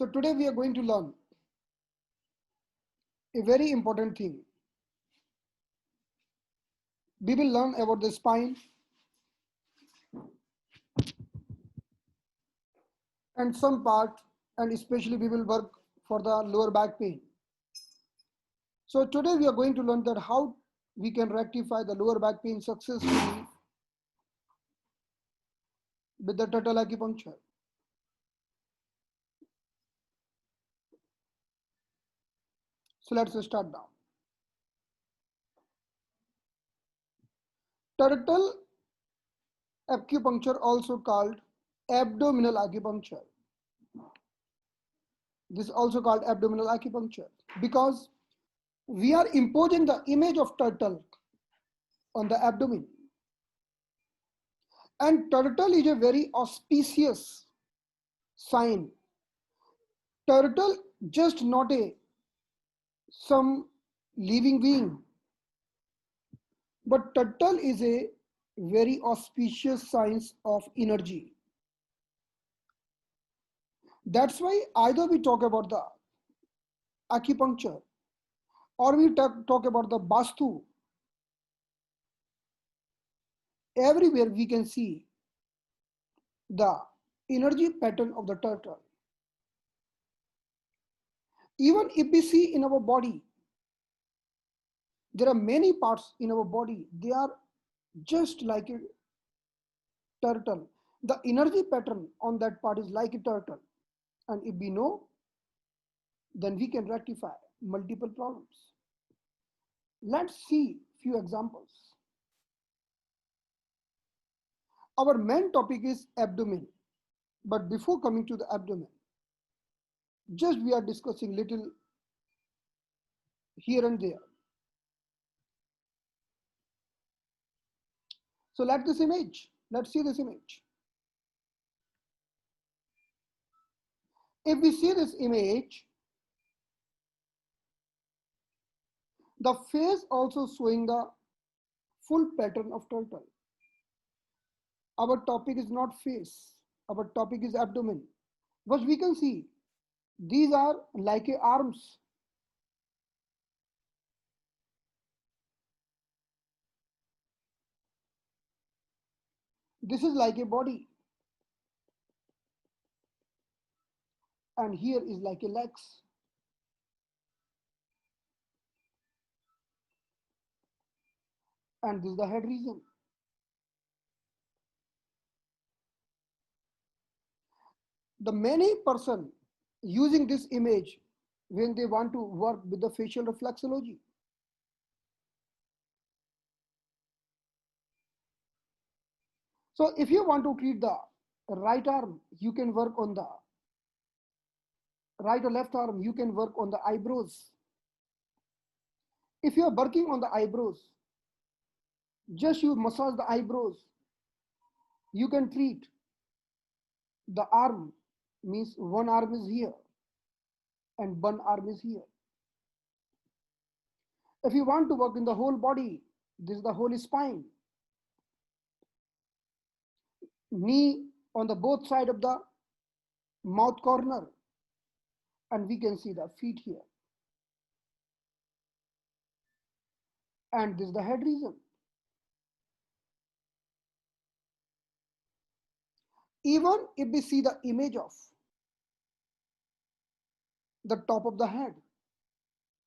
So today we are going to learn a very important thing. We will learn about the spine and some part, and especially we will work for the lower back pain. So today we are going to learn that how we can rectify the lower back pain successfully with the turtle acupuncture. So let's start now. Turtle acupuncture, also called abdominal acupuncture. This is also called abdominal acupuncture because we are imposing the image of turtle on the abdomen. And turtle is a very auspicious sign. Turtle just not a some living being, but turtle is a very auspicious signs of energy. That's why either we talk about the acupuncture or we talk about the Vastu, everywhere we can see the energy pattern of the turtle. Even if we see in our body, there are many parts in our body, they are just like a turtle. The energy pattern on that part is like a turtle. And if we know, then we can rectify multiple problems. Let's see few examples. Our main topic is abdomen. But before coming to the abdomen, just we are discussing little here and there. So let's see this image. If we see this image, the face also showing the full pattern of turtle. Our topic is not face, our topic is abdomen. But we can see these are like a arms. This is like a body. And here is like a legs. And this is the head region. The many person using this image when they want to work with the facial reflexology. So if you want to treat the right arm, you can work on the right or left arm, you can work on the eyebrows. If you are working on the eyebrows, just you massage the eyebrows. You can treat the arm, means one arm is here and one arm is here. If you want to work in the whole body, this is the whole spine. Knee on the both side of the mouth corner, and we can see the feet here. And this is the head region. Even if we see the image of the top of the head.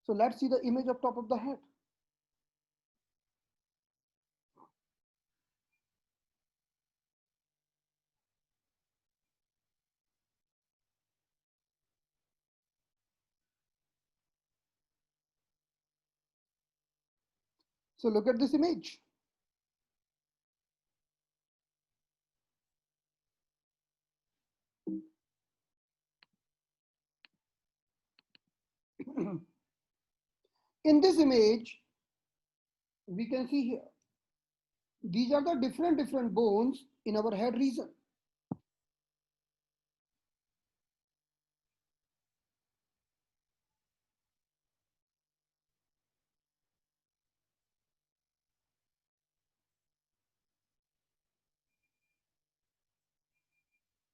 So let's see the image of top of the head. So look at this image. In this image, we can see here, these are the different bones in our head region.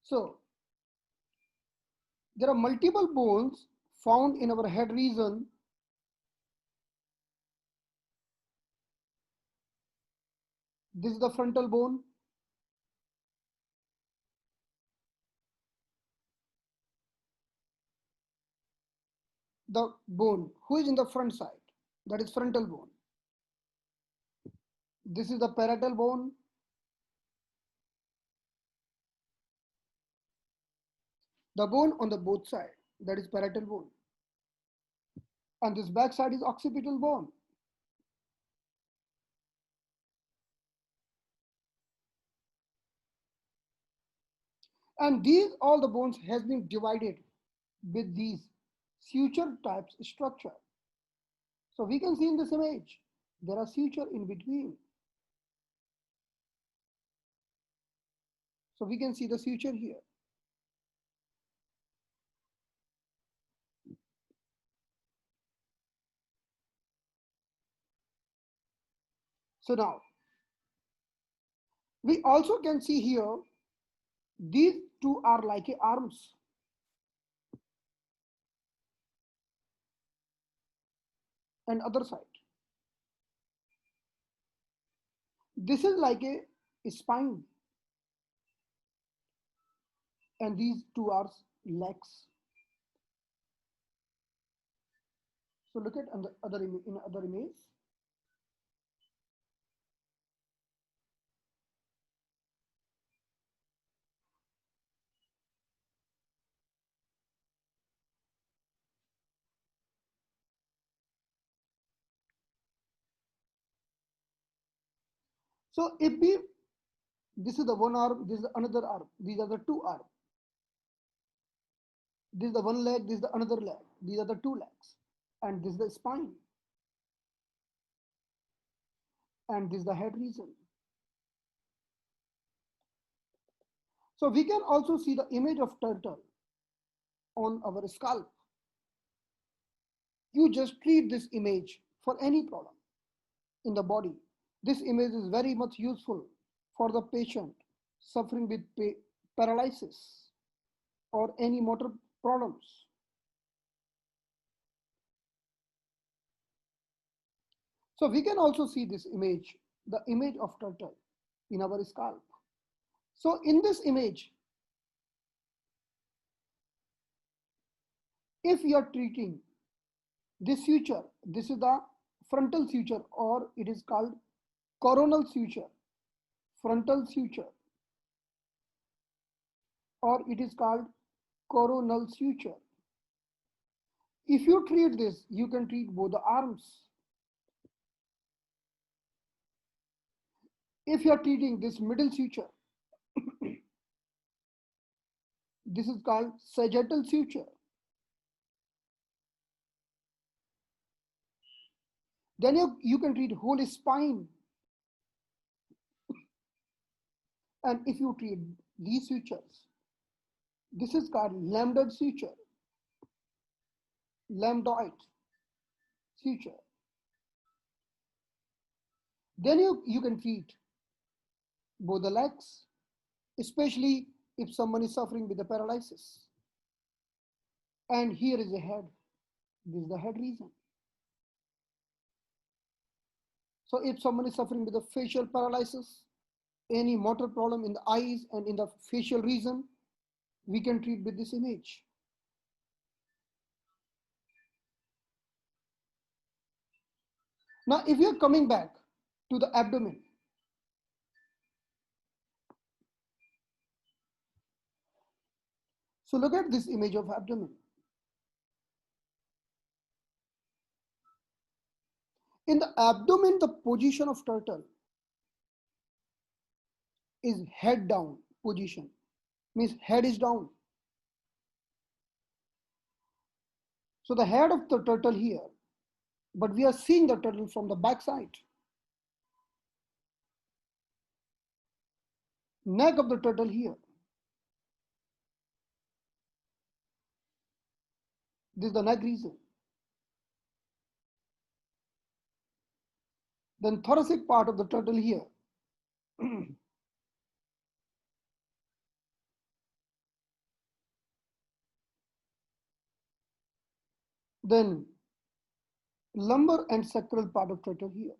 So There are multiple bones found in our head region. This is the frontal bone. The bone who is in the front side, that is frontal bone. This is the parietal bone. The bone on the both side, that is parietal bone. And this back side is occipital bone. And these all the bones has been divided with these suture types structure. So we can see in this image, there are suture in between. So we can see the suture here. So now, we also can see here, these two are like arms. And other side. This is like a spine. And these two are legs. So look at in other image. So if we, this is the one arm, this is another arm, these are the two arms. This is the one leg, this is the another leg, these are the two legs, and this is the spine, and this is the head region. So we can also see the image of turtle on our scalp. You just treat this image for any problem in the body. This image is very much useful for the patient suffering with paralysis or any motor problems. So we can also see this image, the image of turtle in our scalp. So in this image, if you are treating this suture, this is the frontal suture, or it is called coronal suture, frontal suture, or it is called coronal suture. If you treat this, you can treat both the arms. If you are treating this middle suture, this is called sagittal suture. Then you can treat whole spine. And if you treat these sutures, this is called lambdoid suture, lambdoid suture. Then you can treat both the legs, especially if someone is suffering with the paralysis. And here is the head. This is the head region. So if someone is suffering with a facial paralysis, any motor problem in the eyes and in the facial region, we can treat with this image. Now, if you're coming back to the abdomen, so look at this image of abdomen. In the abdomen, the position of turtle is head down position, means head is down. So the head of the turtle here, but we are seeing the turtle from the back side. Neck of the turtle here. This is the neck region. Then thoracic part of the turtle here. Then lumbar and sacral part of turtle here.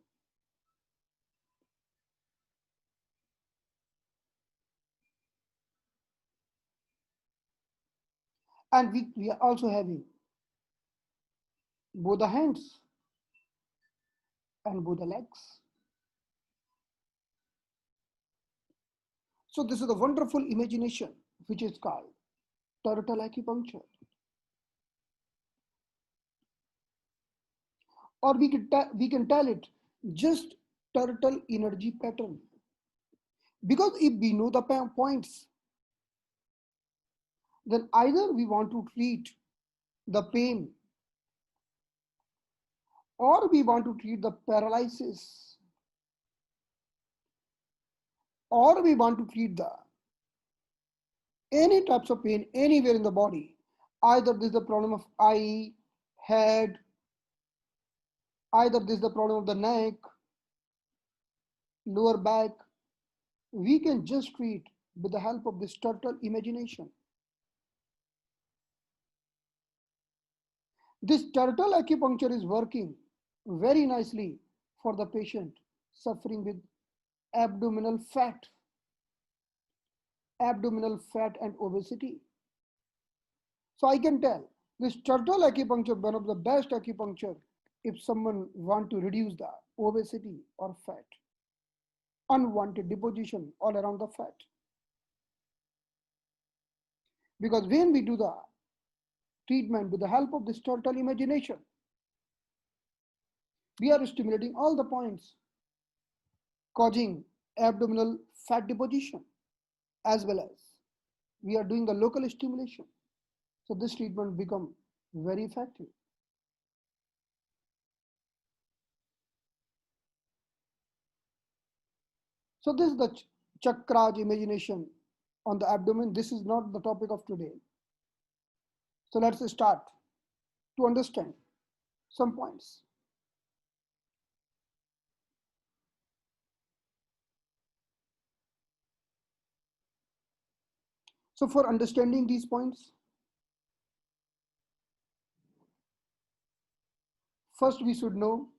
And we are also having both the hands and both the legs. So this is a wonderful imagination which is called turtle acupuncture. Or we can tell it just turtle energy pattern. Because if we know the points, then either we want to treat the pain or we want to treat the paralysis or we want to treat the any types of pain anywhere in the body. Either this is the problem of eye, head, either this is the problem of the neck, lower back. We can just treat with the help of this turtle imagination. This turtle acupuncture is working very nicely for the patient suffering with abdominal fat, and obesity. So I can tell this turtle acupuncture one of the best acupuncture if someone want to reduce the obesity or fat, unwanted deposition all around the fat. Because when we do the treatment with the help of this turtle imagination, we are stimulating all the points causing abdominal fat deposition, as well as we are doing the local stimulation. So this treatment become very effective. So this is the chakras imagination on the abdomen. This is not the topic of today. So let's start to understand some points. So for understanding these points, first we should know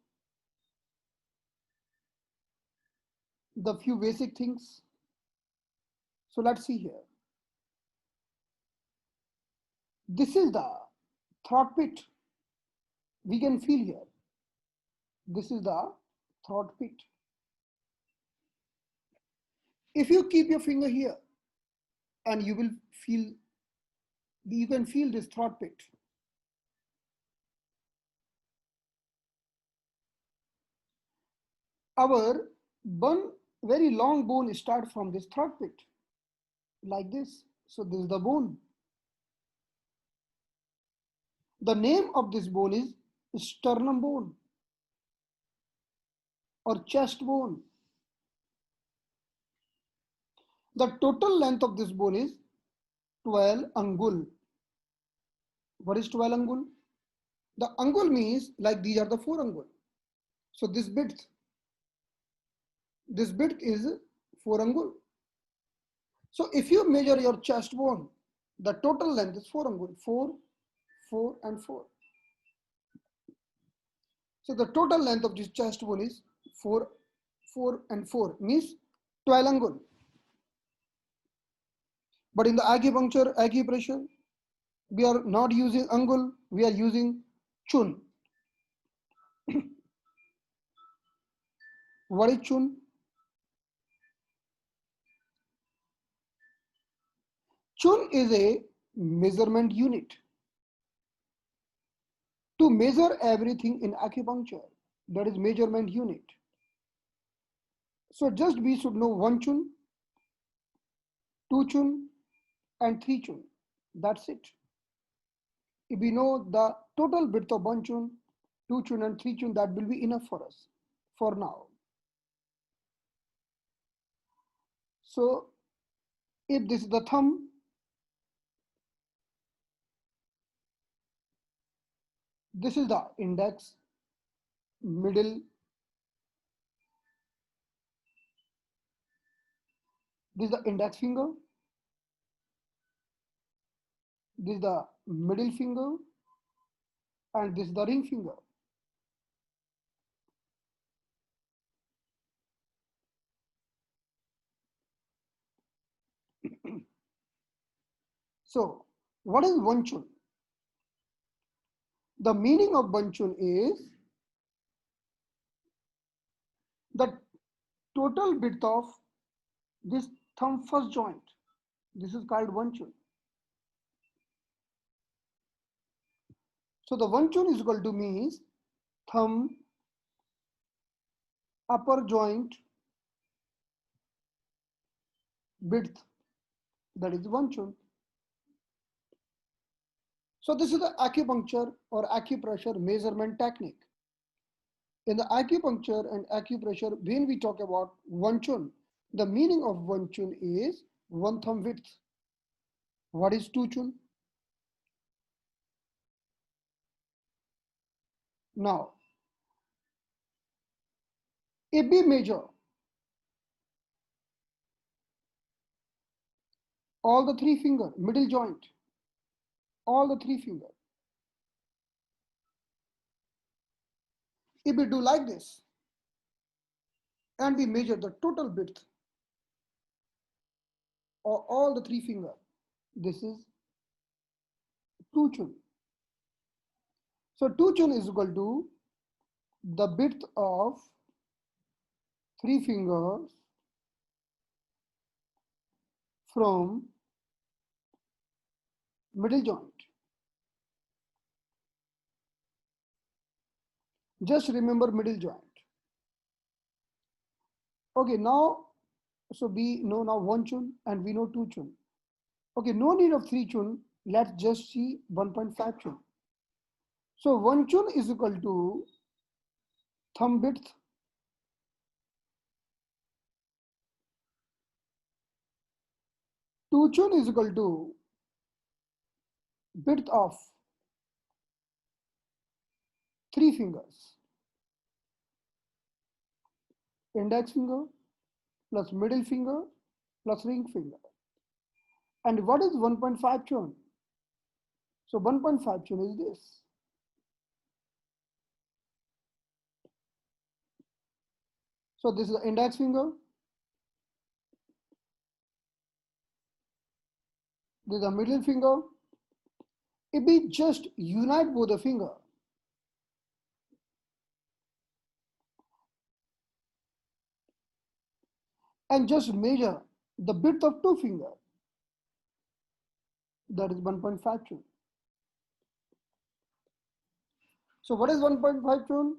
the few basic things. So let's see here. This is the throat pit. We can feel here. This is the throat pit. If you keep your finger here and you will feel, you can feel this throat pit. Our one very long bone starts from this throat pit like this. So this is the bone. The name of this bone is sternum bone or chest bone. The total length of this bone is 12 angul. What is 12 angul? The angul means like these are the 4 angul. So this bit is 4 angul. So if you measure your chest bone, the total length is 4 angul, 4, 4 and 4. So the total length of this chest bone is 4, 4 and 4 means 12 angul. But in the acupuncture, acupressure, we are not using angul, we are using chun. What is chun? Chun is a measurement unit to measure everything in acupuncture. That is measurement unit. So just we should know 1 chun, 2 chun and 3 chun. That's it. If we know the total width of 1 chun, 2 chun and 3 chun, that will be enough for us for now. So if this is the thumb, this is the index, middle, this is the index finger, this is the middle finger, and this is the ring finger. So, what is Weng Chun? The meaning of Weng Chun is the total width of this thumb first joint. This is called Weng Chun. So the Weng Chun is equal to means thumb upper joint width, that is Weng Chun. So this is the acupuncture or acupressure measurement technique. In the acupuncture and acupressure, when we talk about Weng Chun, the meaning of Weng Chun is one thumb width. What is Tu Chun? Now, if we measure all the three finger, middle joint, all the three finger, if we do like this, and we measure the total width of all the three finger, this is Tu Chun. So Tu Chun is equal to the width of three fingers from middle joint. Just remember middle joint. Okay, now, so we know now Weng Chun and we know Tu Chun. Okay, no need of three Chun. Let's just see 1.5 Chun. So Weng Chun is equal to thumb width Tu Chun is equal to width of three fingers. Index finger plus middle finger plus ring finger. And what is 1.5 Chun? So 1.5 Chun is this. So this is the index finger. This is the middle finger. If we just unite both the finger, and just measure the width of two finger, that is 1.5 Chun. So what is 1.5 Chun?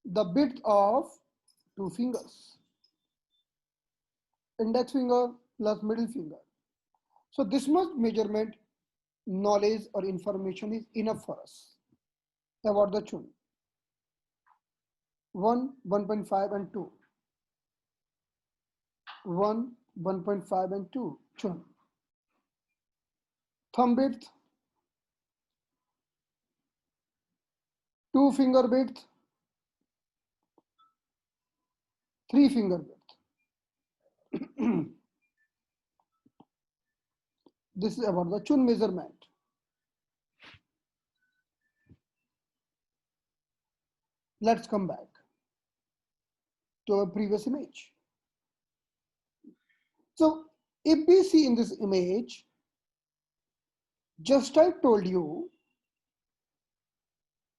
The width of two fingers. Index finger plus middle finger. So this much measurement knowledge or information is enough for us about the Chun. 1, 1.5 and 2. 1, 1.5 and 2 Chun. Thumb width, two finger width, three finger width. This is about the Chun measurement. Let's come back to our previous image. So if we see in this image, just I told you,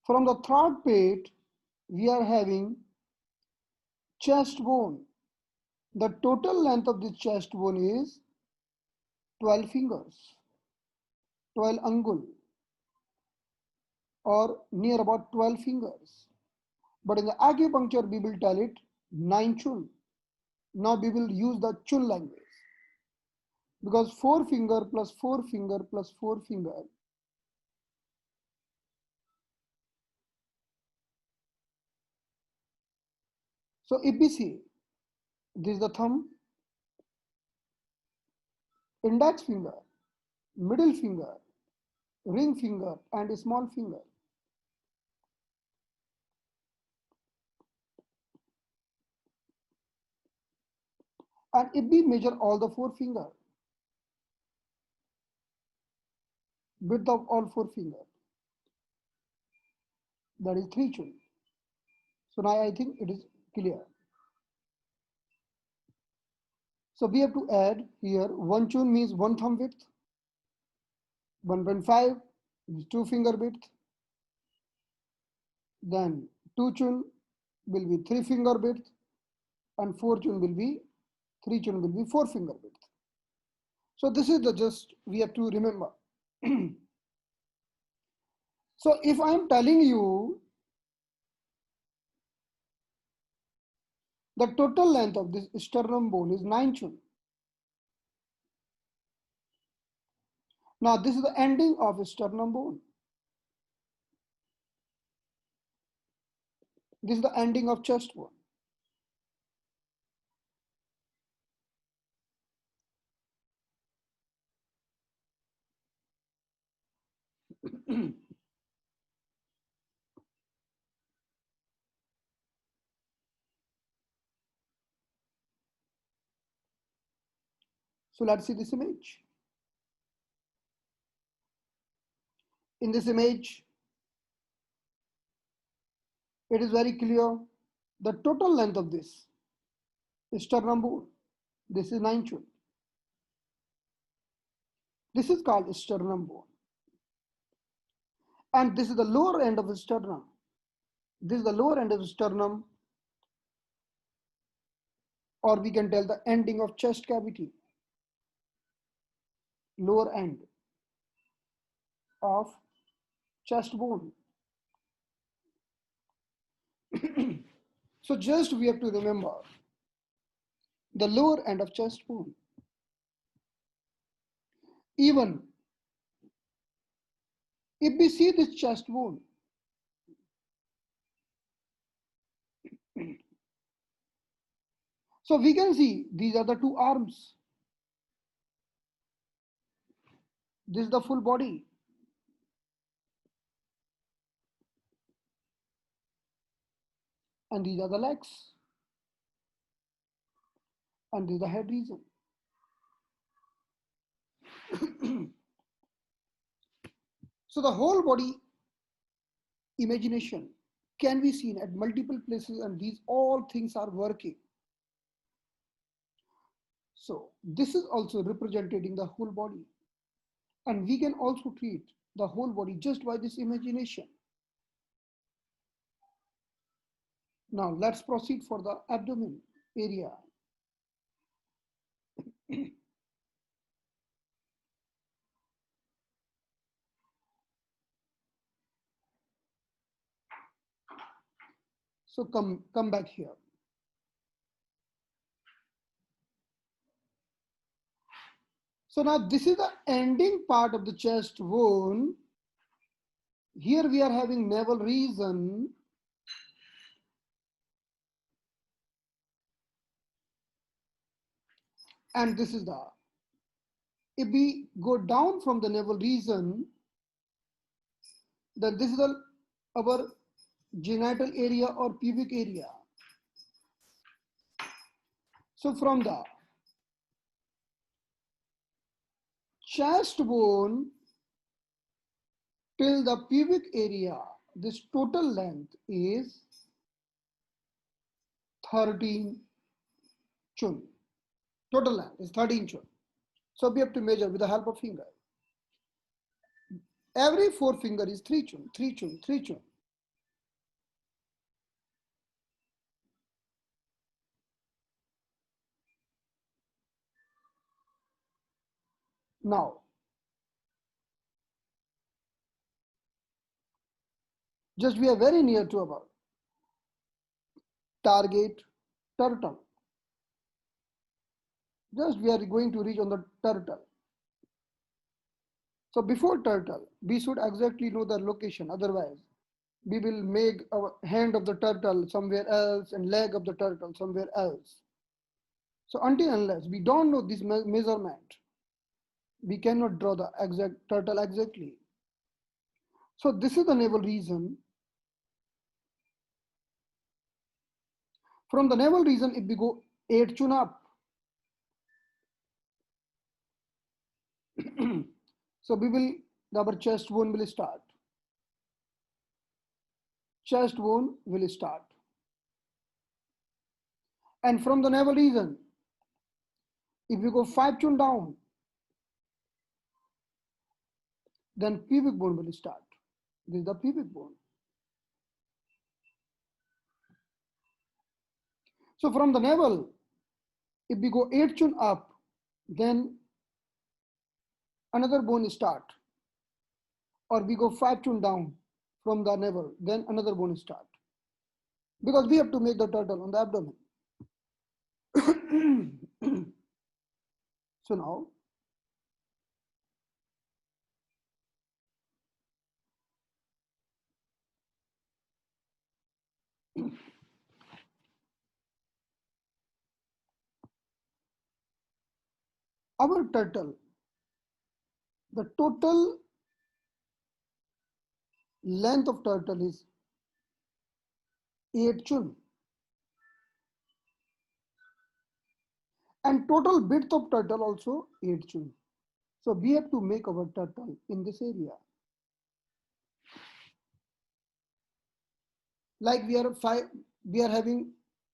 from the third plate, we are having chest bone. The total length of the chest bone is 12 fingers, 12 angul, or near about 12 fingers. But in the acupuncture, we will tell it 9 Chun. Now we will use the Chun language. Because 4 finger plus 4 finger plus 4 finger. So if we see, this is the thumb, index finger, middle finger, ring finger, and a small finger. And if we measure all the 4 finger, width of all 4 finger, that is 3 chun. So now I think it is clear. So we have to add here 1 chun means 1 thumb width, 1.5 is 2 finger width, then 2 chun will be 3 finger width, and 4 chun will be 3 chun will be 4 finger width. So this is the just we have to remember. So if I am telling you the total length of this sternum bone is 9 chun. Now this is the ending of sternum bone. This is the ending of chest bone. So let's see this image. In this image, it is very clear the total length of this sternum bone. This is 9 chun. This is called sternum bone. And this is the lower end of the sternum. This is the lower end of the sternum, or we can tell the ending of chest cavity. Lower end of chest bone. So just we have to remember the lower end of chest bone. Even if we see this chest bone, so we can see these are the two arms. This is the full body. And these are the legs. And this is the head region. So the whole body imagination can be seen at multiple places, and these all things are working. So this is also representing the whole body. And we can also treat the whole body just by this imagination. Now let's proceed for the abdomen area. So come back here. So now this is the ending part of the chest bone. Here we are having navel region. And this is the, if we go down from the navel region, then this is our genital area or pubic area. So from the chest bone till the pubic area, this total length is 13 chun. Total length is 13 chun. So we have to measure with the help of finger. Every forefinger is 3 chun, 3 chun, 3 chun. Now, just we are very near to our target turtle. Just we are going to reach on the turtle. So before turtle, we should exactly know the location. Otherwise, we will make our hand of the turtle somewhere else and leg of the turtle somewhere else. So until unless we don't know this measurement, we cannot draw the exact turtle exactly. So this is the navel region. From the navel region, if we go 8 chun up, so we will, our chest bone will start. chest bone will start. And from the navel region, if we go 5 tune down, then pubic bone will start. This is the pubic bone. So from the navel, if we go 8 tune up, then another bone start. Or we go 5 tune down from the navel, then another bone start. Because we have to make the turtle on the abdomen. So now, our turtle, the total length of turtle is 8 tune. And total width of turtle also 8 tune. So we have to make our turtle in this area. Like we are having,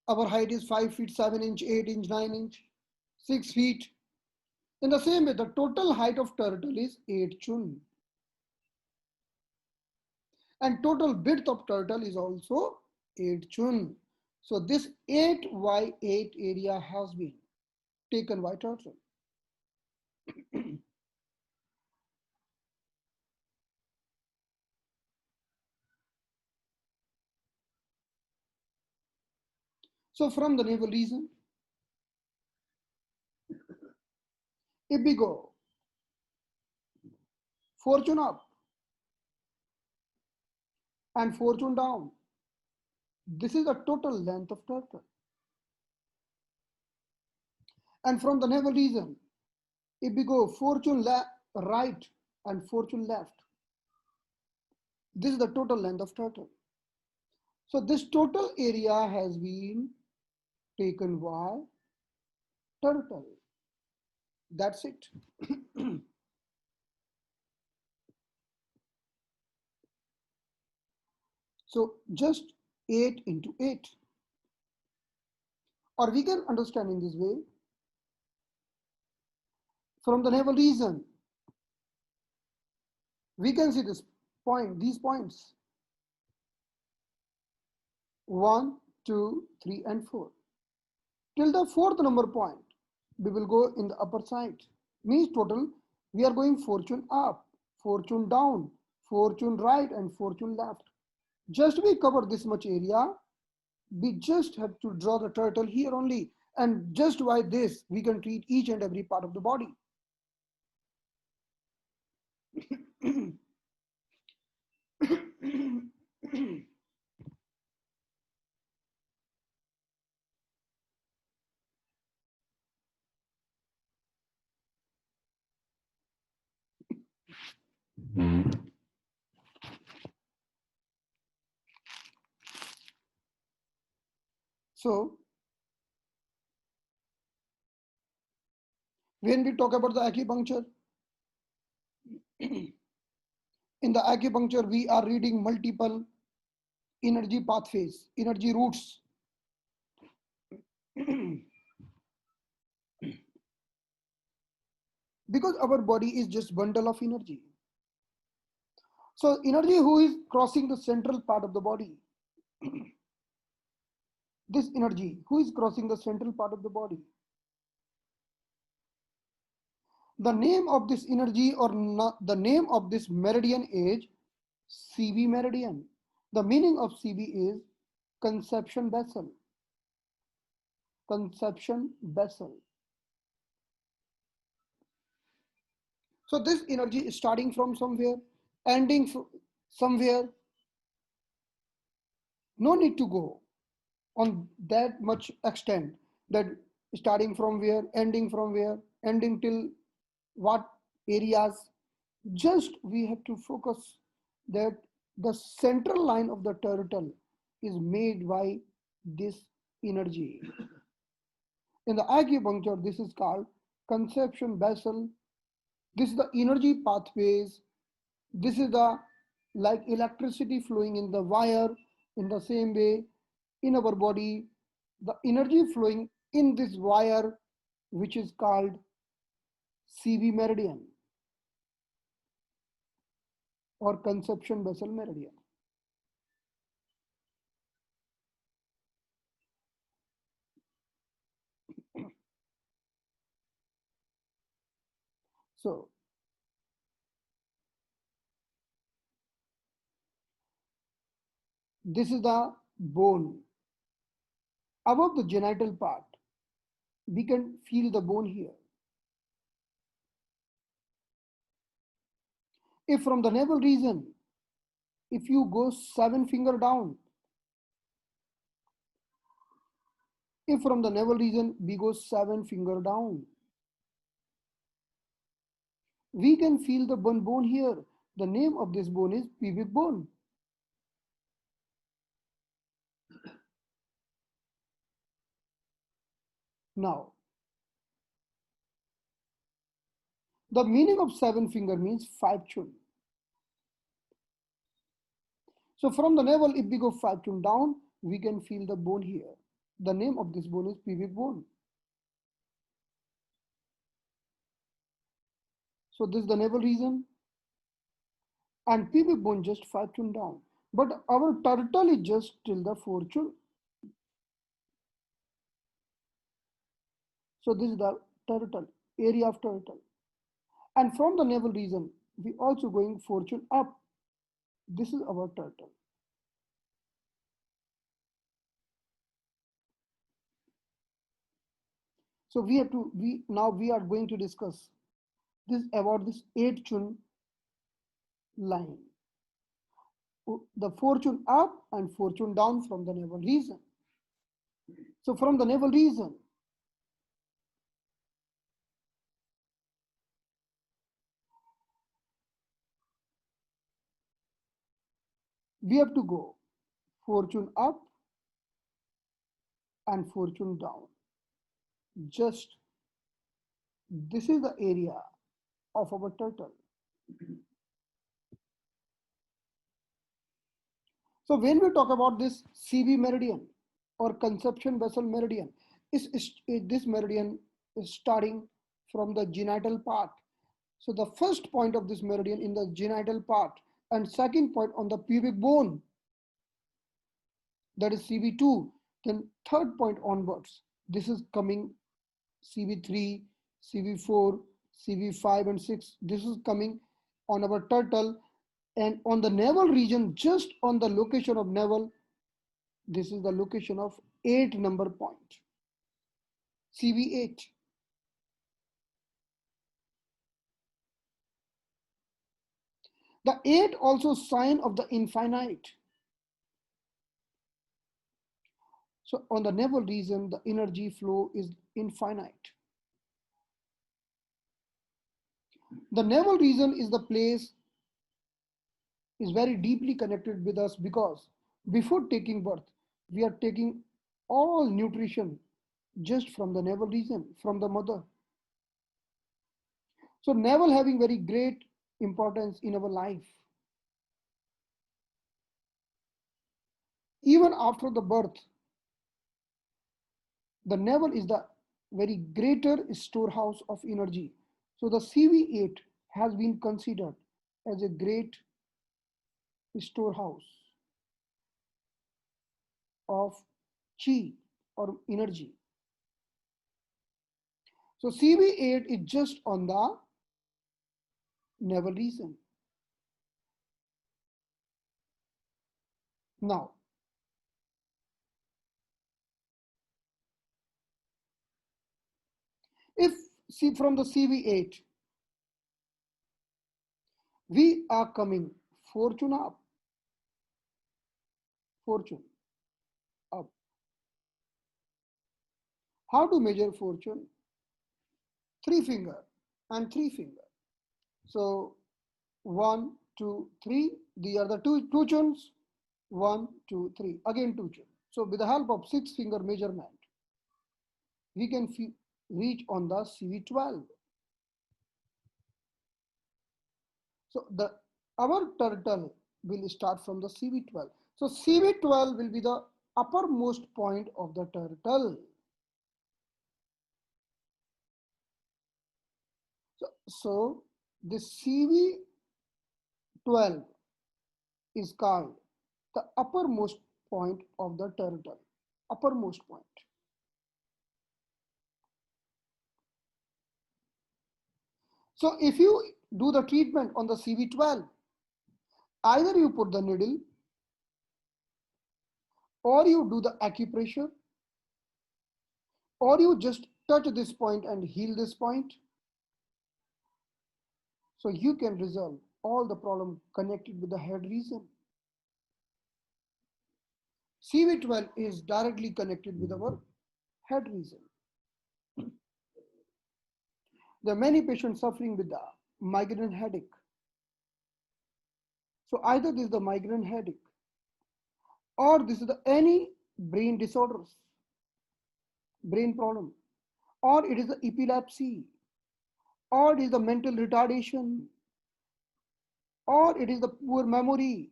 our height is 5 feet 7 inch, 8 inch, 9 inch, 6 feet. In the same way, the total height of turtle is 8 tune. And total width of turtle is also 8 tune. So this 8 by 8 area has been taken by turtle. So from the navel region, if we go 4 tune up and 4 tune down, this is the total length of turtle. And from the navel region, if we go 4 tune right and 4 tune left, this is the total length of turtle. So this total area has been taken by turtle. That's it. So just 8 into 8. Or we can understand in this way. From the navel region, we can see this point, these points. 1, 2, 3, and 4. Till the fourth number point, we will go in the upper side. Means total, we are going 4 tune up, 4 tune down, 4 tune right, and 4 tune left. Just we cover this much area, we just have to draw the turtle here only. And just by this, we can treat each and every part of the body. So, when we talk about the acupuncture, in the acupuncture, we are reading multiple energy pathways, energy routes. Because our body is just bundle of energy. So energy who is crossing the central part of the body. This energy who is crossing the central part of the body. The name of this energy or not, the name of this meridian is CB meridian. The meaning of CB is conception vessel. Conception vessel. So this energy is starting from somewhere, ending somewhere. No need to go on that much extent, that starting from where, ending till what areas. Just we have to focus that the central line of the turtle is made by this energy. In the acupuncture, this is called conception vessel. This is the energy pathways. This is the like electricity flowing in the wire. In the same way, in our body, the energy flowing in this wire, which is called CV meridian or conception vessel meridian. So this is the bone above the genital part. We can feel the bone here. If from the navel region, if you go 7 finger down, if from the navel region we go 7 finger down, we can feel the one bone here. The name of this bone is pubic bone. Now, the meaning of 7 finger means 5 chun. So from the navel, if we go 5 chun down, we can feel the bone here. The name of this bone is pubic bone. So this is the navel region, and pubic bone just 5 chun down. But our turtle is just till the 4 chun. So this is the turtle, area of turtle. And from the navel region, we also going 4 chun up. This is our turtle. So we are going to discuss this about this 8 chun line. The 4 chun up and 4 chun down from the navel region. So from the navel region, we have to go 4 chun up and 4 chun down. Just this is the area of our turtle. So when we talk about this CV meridian or conception vessel meridian, this meridian is starting from the genital part. So the first point of this meridian in the genital part, and second point on the pubic bone, that is CV2. Then third point onwards, this is coming CV3, CV4, CV5 and 6. This is coming on our turtle, and on the navel region, just on the location of navel, this is the location of 8 number point, CV8. The 8 also sign of the infinite. So on the navel region, the energy flow is infinite. The navel region is the place is very deeply connected with us because before taking birth, we are taking all nutrition just from the navel region, from the mother. So navel having very great importance in our life. Even after the birth, the navel is the very greater storehouse of energy. So the CV8 has been considered as a great storehouse of chi or energy. So CV8 is just on the navel region. Now, if see from the CV8, we are coming 4 chun up, 4 chun up. How to measure 4 chun? 3 finger and 3 finger. So 1, 2, 3. These are the two chuns. 1, 2, 3. Again 2 chun. So with the help of 6 finger measurement, we can reach on the CV12. So our turtle will start from the CV12. So CV12 will be the uppermost point of the turtle. So this CV12 is called the uppermost point of the turtle. Uppermost point. So if you do the treatment on the CV12, either you put the needle or you do the acupressure or you just touch this point and heal this point. So you can resolve all the problem connected with the head region. CV12 is directly connected with our head region. There are many patients suffering with the migraine headache. So either this is the migraine headache or this is the any brain disorders, brain problem, or it is the epilepsy, or it is the mental retardation, or it is the poor memory.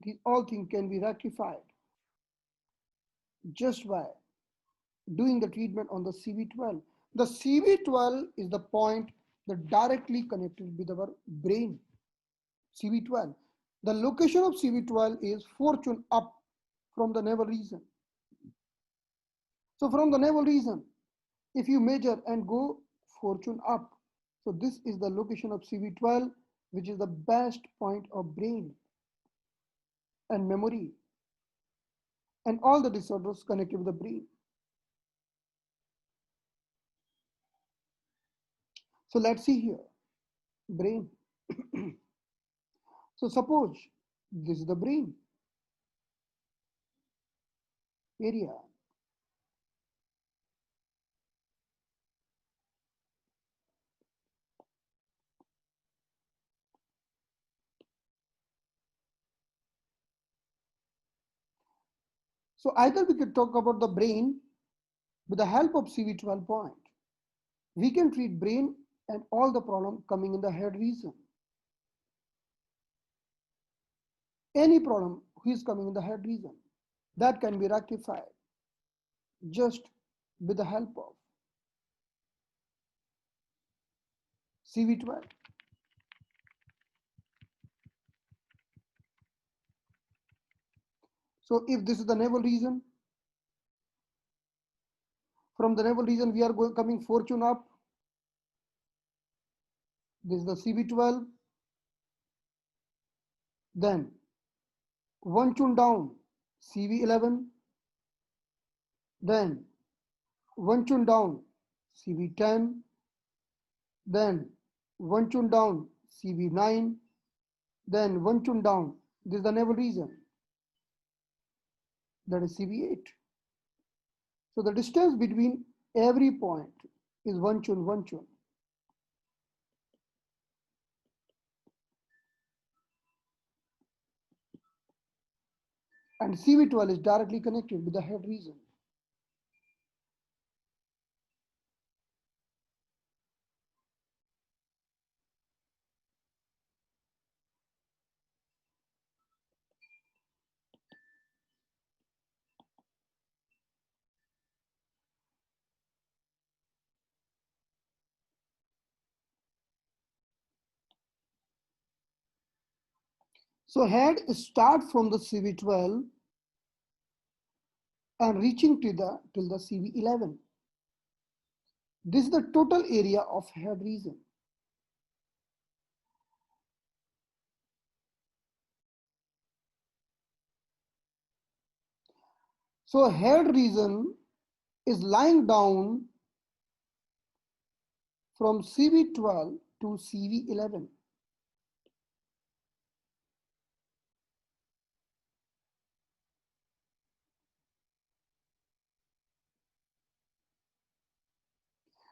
These all things can be rectified just by doing the treatment on the CV12. The CV12 is the point that directly connected with our brain. CV12. The location of CV12 is fortune up from the navel region. So from the navel region, if you measure and go fortune up, so this is the location of CV12, which is the best point of brain and memory and all the disorders connected with the brain. So let's see here, brain. So suppose this is the brain area. So either we could talk about the brain with the help of CV12 point. We can treat brain and all the problem coming in the head region. Any problem who is coming in the head region, that can be rectified just with the help of CV12. So if this is the navel region, from the navel region we are coming fortune up. This is the CV12. Then one tune down, CV11. Then one tune down, CV10. Then one tune down, CV9. Then one tune down. This is the navel region. That is CV8. So the distance between every point is one tune, one tune. And CV12 is directly connected with the head region. So head start from the CV12 and reaching to the till the CV11. This is the total area of head region. So head region is lying down from CV12 to CV11.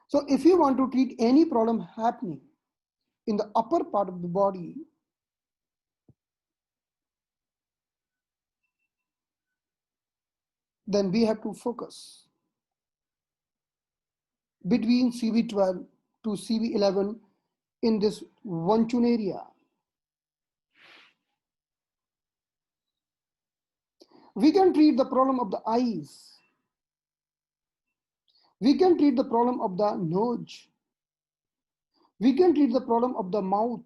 So if you want to treat any problem happening in the upper part of the body, then we have to focus between CV12 to CV11 in this one tune area. We can treat the problem of the eyes. We can treat the problem of the nose. We can treat the problem of the mouth.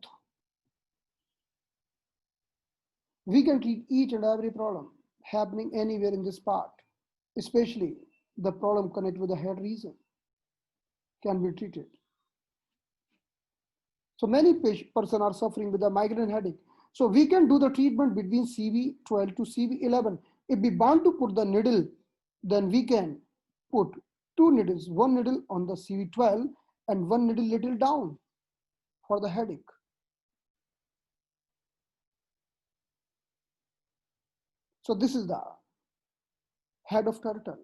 We can treat each and every problem happening anywhere in this part, especially the problem connected with the head region can be treated. So many person are suffering with a migraine headache. So we can do the treatment between CV12 to CV11. If we want to put the needle, then we can put two needles, one needle on the CV12 and one needle little down for the headache. So this is the head of turtle.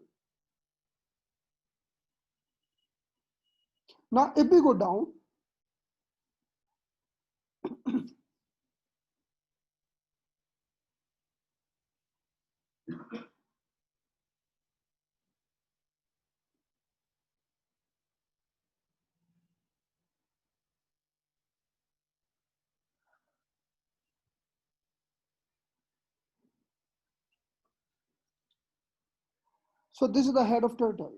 Now if we go down, so this is the head of turtle.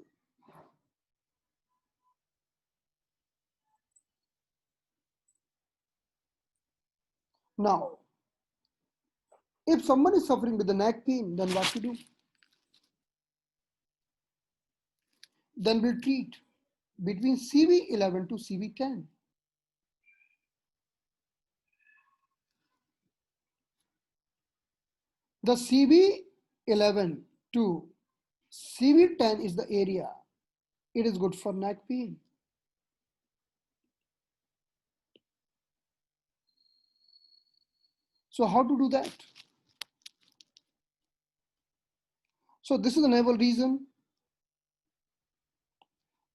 Now, if someone is suffering with the neck pain, then what to do? Then we'll treat between CV11 to CV10. The CV11 to CV10 is the area. It is good for neck pain. So how to do that? So this is the navel region.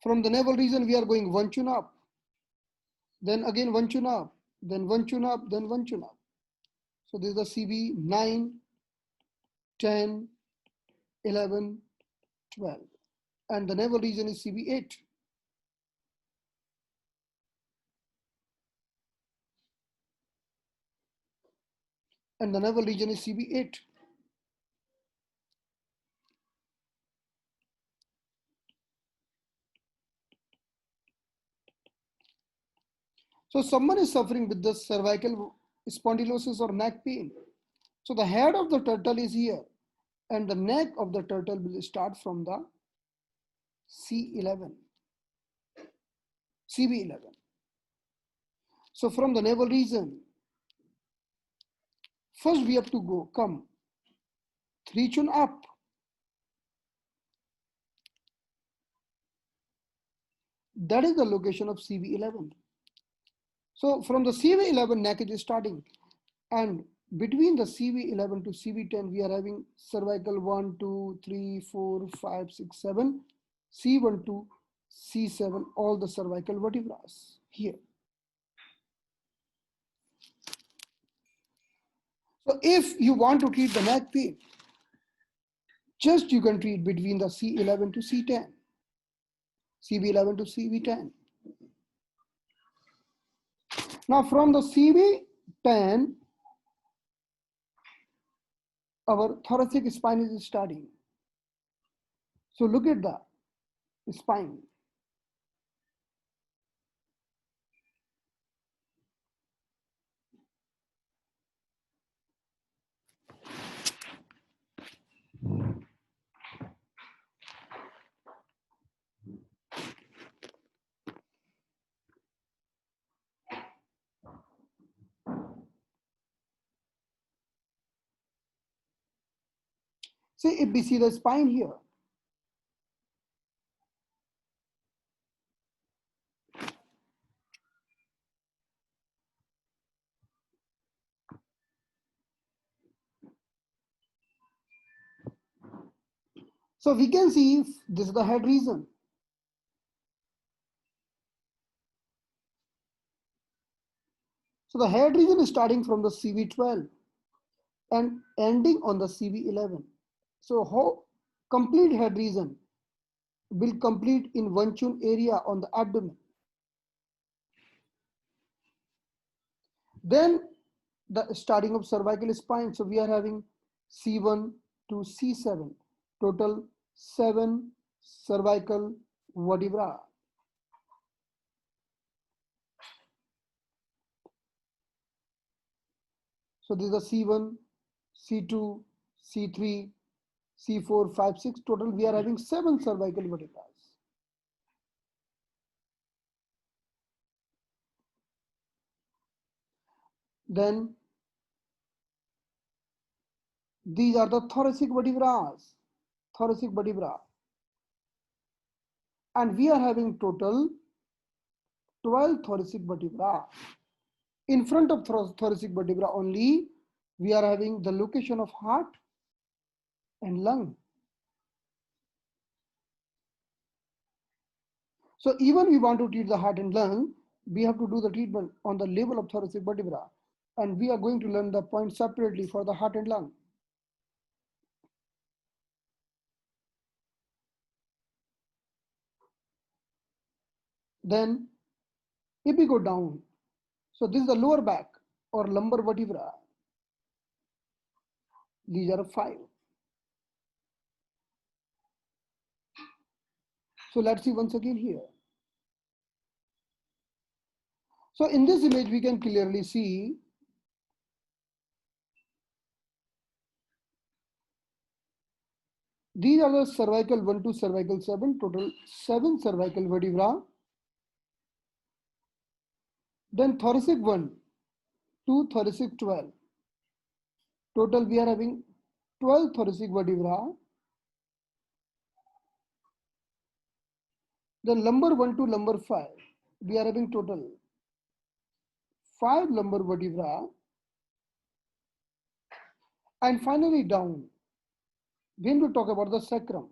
From the navel region, we are going one chin up, then again one chin up, then one chin up, then one chin up. So this is the CV9, 10, 11, 12. And the navel region is CV8. And the navel region is CV8. So someone is suffering with the cervical spondylosis or neck pain. So the head of the turtle is here and the neck of the turtle will start from the C11, CV11. So from the navel region, first we have to come 3 chin up. That is the location of CV11. So from the CV11 neck is starting, and between the CV11 to CV10 we are having cervical 1, 2, 3, 4, 5, 6, 7, C1 to C7, all the cervical vertebrae here. So if you want to treat the neck pain, just you can treat between the C11 to C10, CV11 to CV10. Now from the CV10, our thoracic spine is starting. So look at the spine. See, if we see the spine here, so we can see if this is the head region. So the head region is starting from the CV12 and ending on the CV11. So how complete head region will complete in one chin area on the abdomen. Then the starting of cervical spine. So we are having C1 to C7. Total 7 cervical vertebra. So this is the C1, C2, C3, C4, 5, 6. Total we are having 7 cervical vertebrae. Then these are the thoracic vertebrae. Thoracic vertebra. And we are having total 12 thoracic vertebra. In front of thoracic vertebra only, we are having the location of heart and lung. So even we want to treat the heart and lung, we have to do the treatment on the level of thoracic vertebra. And we are going to learn the points separately for the heart and lung. Then if we go down, so this is the lower back or lumbar vertebra. These are 5. So let's see once again here. So in this image, we can clearly see these are the cervical 1 to cervical 7, total 7 cervical vertebra. Then thoracic 1 to thoracic 12. Total we are having 12 thoracic vertebra. Then lumbar 1 to lumbar 5. We are having total 5 lumbar vertebra. And finally down, when we talk about the sacrum.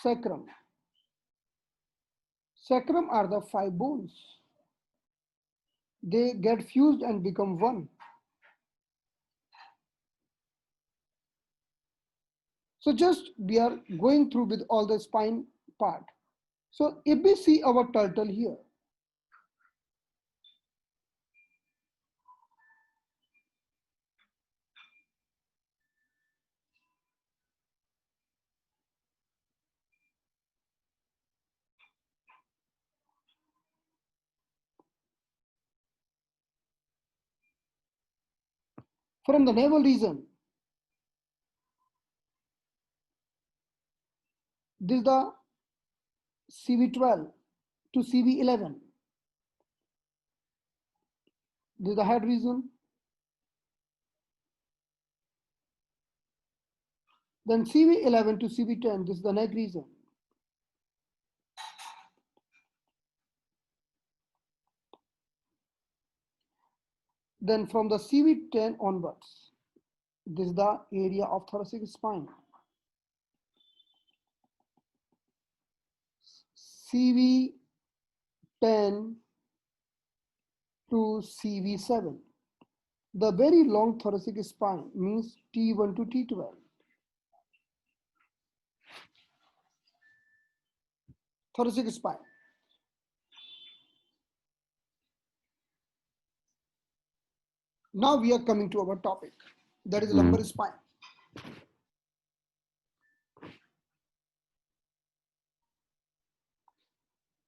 Sacrum. Sacrum are the 5 bones. They get fused and become one. So just we are going through with all the spine part. So if we see our turtle here, from the navel region, this is the CV12 to CV11. This is the head region. Then CV11 to CV10, this is the neck region. Then from the CV10 onwards, this is the area of thoracic spine. CV10 to CV7. The very long thoracic spine means T1 to T12. Thoracic spine. Now we are coming to our topic, that is lumbar spine.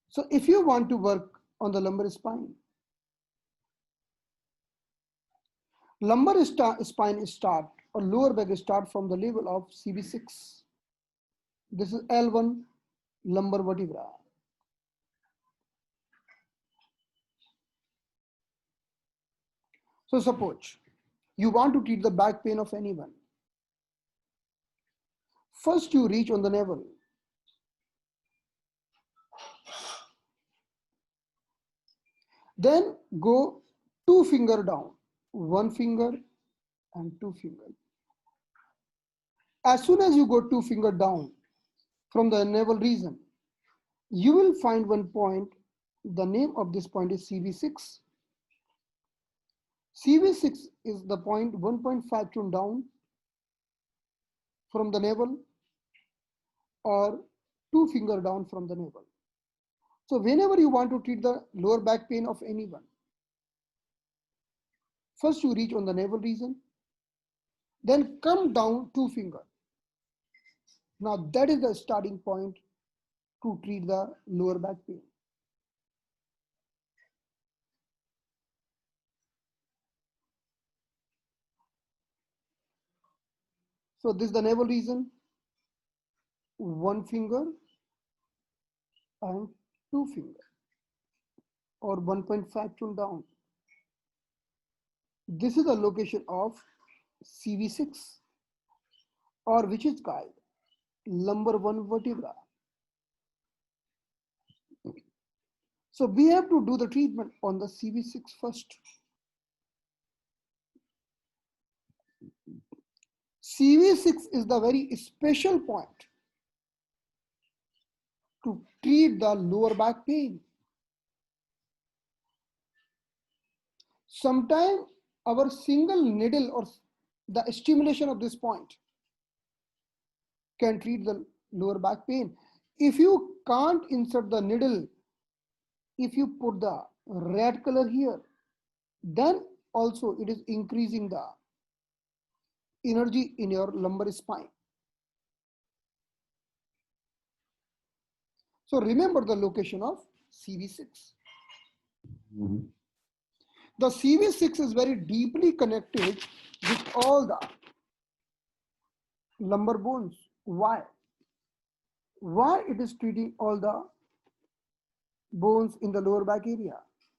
So if you want to work on the lumbar spine, lumbar spine start or lower back start from the level of CV6. This is L1 lumbar vertebra. So suppose you want to treat the back pain of anyone. First you reach on the navel. Then go 2 finger down, 1 finger and 2 finger. As soon as you go 2 finger down from the navel region, you will find one point. The name of this point is CV6. CV6 is the point 1.5 tune down from the navel or 2 finger down from the navel. So whenever you want to treat the lower back pain of anyone, first you reach on the navel region, Then come down 2 finger. Now that is the starting point to treat the lower back pain. So this is the navel region, 1 finger and 2 finger, or 1.5 tune down. This is the location of CV6, or which is called lumbar 1 vertebra. So we have to do the treatment on the CV6 first. CV6 is the very special point to treat the lower back pain. Sometimes our single needle or the stimulation of this point can treat the lower back pain. If you can't insert the needle, if you put the red color here, then also it is increasing the energy in your lumbar spine. So remember the location of CV6. The CV6 is very deeply connected with all the lumbar bones. Why? Why it is treating all the bones in the lower back area?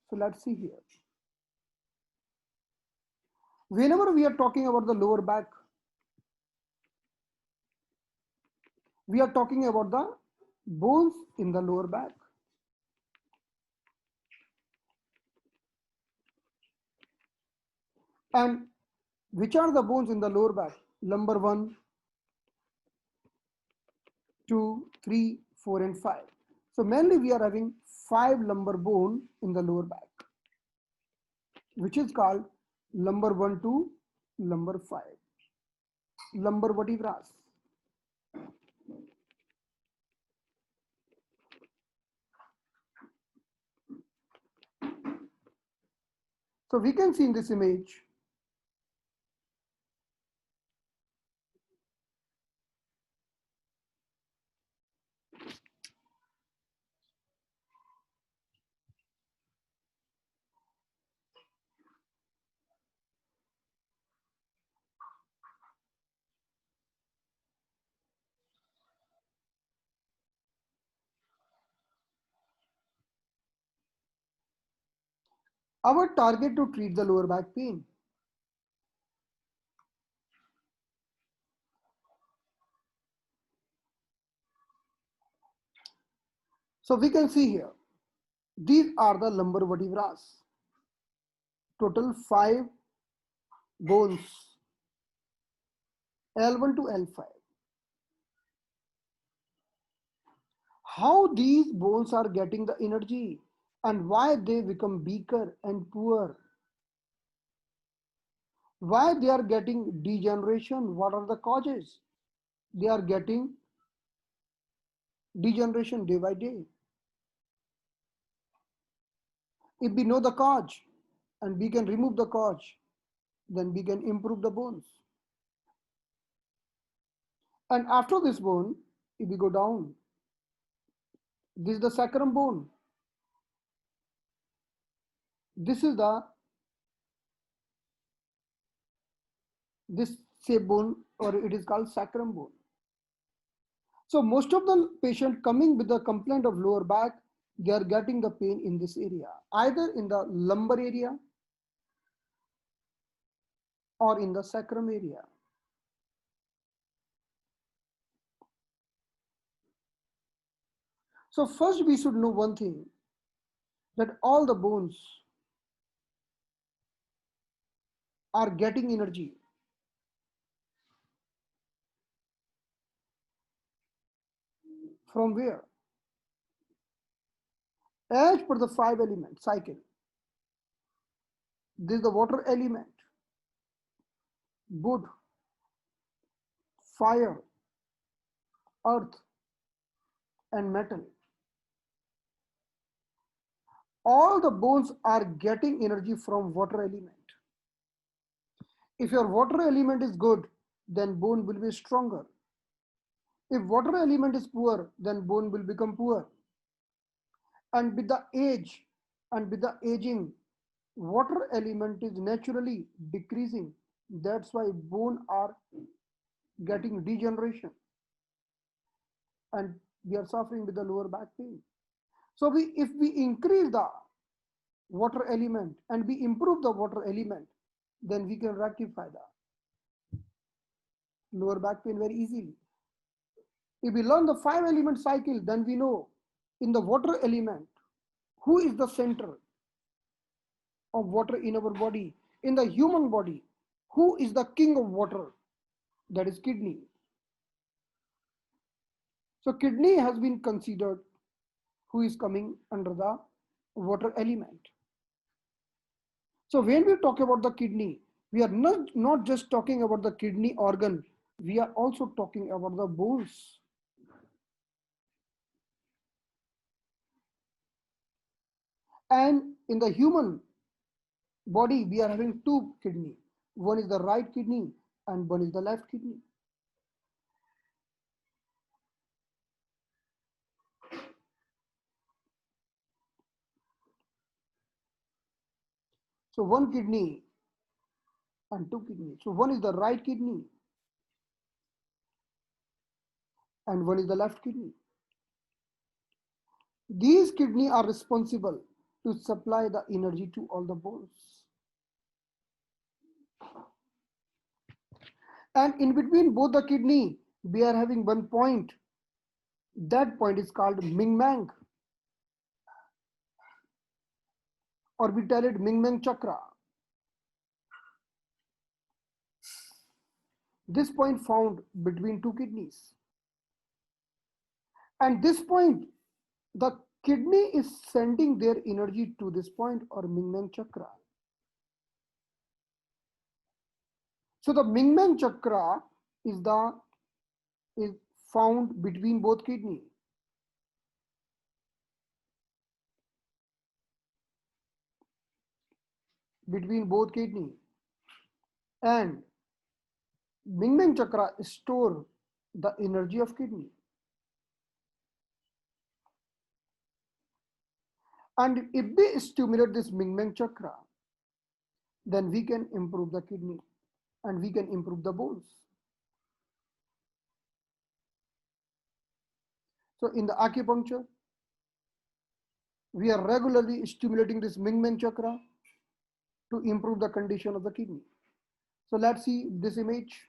So let's see here. Whenever we are talking about the lower back, we are talking about the bones in the lower back. And which are the bones in the lower back? Lumbar 1, 2, 3, 4, and 5. So mainly we are having 5 lumbar bone in the lower back, which is called lumbar 1 to lumbar 5, lumbar vertebrae. So we can see in this image our target to treat the lower back pain. So we can see here, these are the lumbar vertebrae. Total 5 bones, L1 to L5. How these bones are getting the energy and why they become weaker and poor? Why they are getting degeneration? What are the causes? They are getting degeneration day by day. If we know the cause and we can remove the cause, then we can improve the bones. And after this bone, if we go down, this is the sacrum bone. This is this shape bone, or it is called sacrum bone. So most of the patient coming with the complaint of lower back, they are getting the pain in this area, either in the lumbar area or in the sacrum area. So first we should know one thing, that all the bones are getting energy from where? As per the 5 element cycle, this is the water element, wood, fire, earth, and metal. All the bones are getting energy from water element. If your water element is good, then bone will be stronger. If water element is poor, then bone will become poor. And with the age and with the aging, water element is naturally decreasing. That's why bone are getting degeneration and we are suffering with the lower back pain. So if we increase the water element and we improve the water element, then we can rectify the lower back pain very easily. If we learn the 5 element cycle, then we know in the water element, who is the center of water in our body. In the human body, who is the king of water? That is kidney. So kidney has been considered who is coming under the water element. So when we talk about the kidney, we are not just talking about the kidney organ, we are also talking about the bones. And in the human body, we are having two kidney. One is the right kidney and one is the left kidney. So one kidney and two kidneys. So one is the right kidney and one is the left kidney. These kidney are responsible to supply the energy to all the bones. And in between both the kidney, we are having one point. That point is called Ming-Mang, or we tell it Ming-Mang chakra. This point found between two kidneys. And this point, the kidney is sending their energy to this point or Ming-Mang chakra. So the Ming-Mang chakra is found between both kidney. Between both kidney. And Ming-Mang chakra store the energy of kidney. And if we stimulate this Ming-Mang chakra, then we can improve the kidney and we can improve the bones. So in the acupuncture, we are regularly stimulating this Ming-Mang chakra to improve the condition of the kidney. So let's see this image.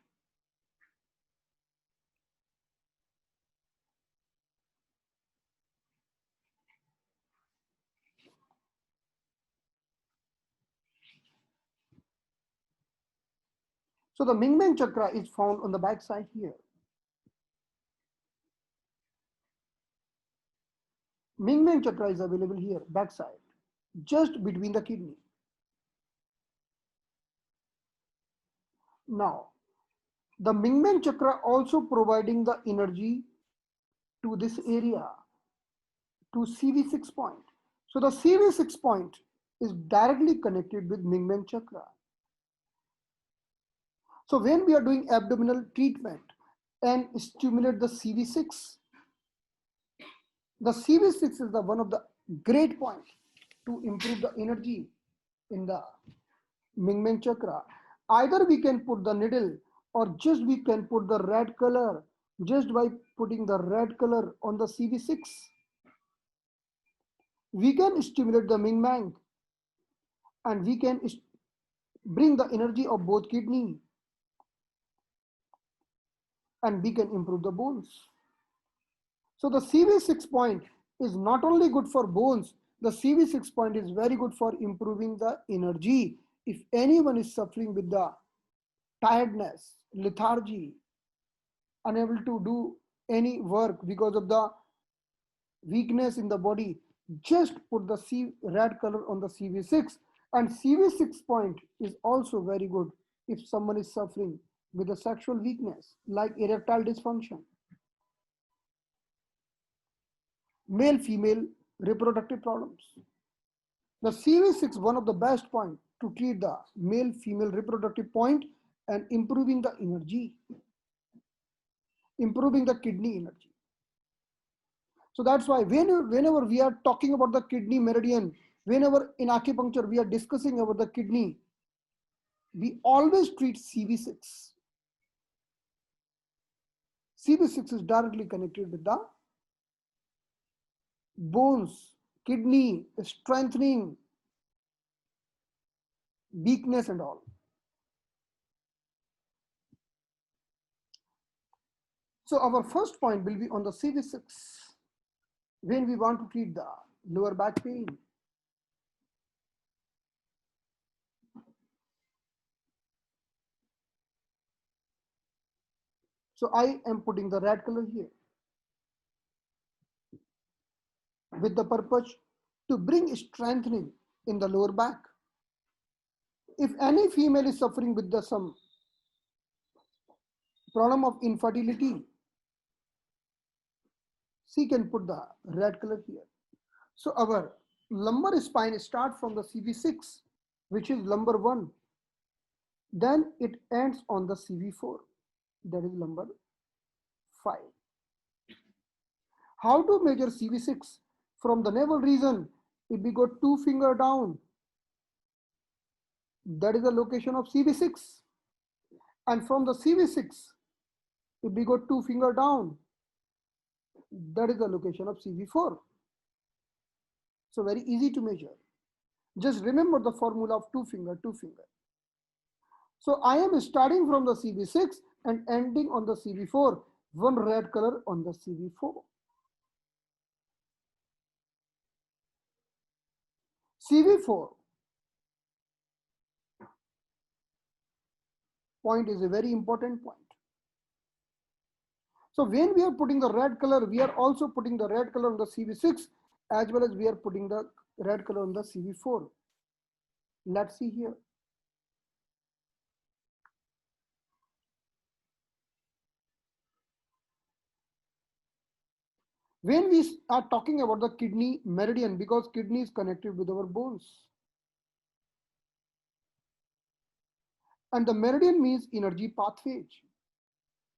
So the Ming-Mang chakra is found on the back side here. Ming-Mang chakra is available here, back side, just between the kidney. Now, the Ming-Mang chakra also providing the energy to this area, to CV6 point. So the CV6 point is directly connected with Ming-Mang chakra. So when we are doing abdominal treatment and stimulate the CV6, the CV6 is the one of the great point to improve the energy in the Ming-Mang chakra. Either we can put the needle or just we can put the red color. Just by putting the red color on the CV6, we can stimulate the Ming-Mang and we can bring the energy of both kidney and we can improve the bones. So the CV6 point is not only good for bones, the CV6 point is very good for improving the energy. If anyone is suffering with the tiredness, lethargy, unable to do any work because of the weakness in the body, just put the red color on the CV6. And CV6 point is also very good if someone is suffering with a sexual weakness like erectile dysfunction, male female reproductive problems. The CV6 one of the best point to treat the male female reproductive point and improving the energy, improving the kidney energy. So that's why whenever we are talking about the kidney meridian, whenever in acupuncture we are discussing about the kidney, we always treat CV6. CV6 is directly connected with the bones, kidney, strengthening, weakness and all. So our first point will be on the CV6 when we want to treat the lower back pain. So I am putting the red color here with the purpose to bring strengthening in the lower back. If any female is suffering with some problem of infertility, she can put the red color here. So our lumbar spine starts from the CV6, which is lumbar 1. Then it ends on the CV4, that is lumbar 5. How to measure CV6? From the navel region, if we go 2 finger down, that is the location of CV6. And from the CV6, if we go 2 finger down, that is the location of CV4. So very easy to measure. Just remember the formula of 2 finger, 2 finger. So I am starting from the CV6 and ending on the CV4, one red color on the CV4. CV4 point is a very important point. So when we are putting the red color, we are also putting the red color on the CV6 as well as we are putting the red color on the CV4. Let's see here. When we are talking about the kidney meridian, because kidney is connected with our bones. And the meridian means energy pathways.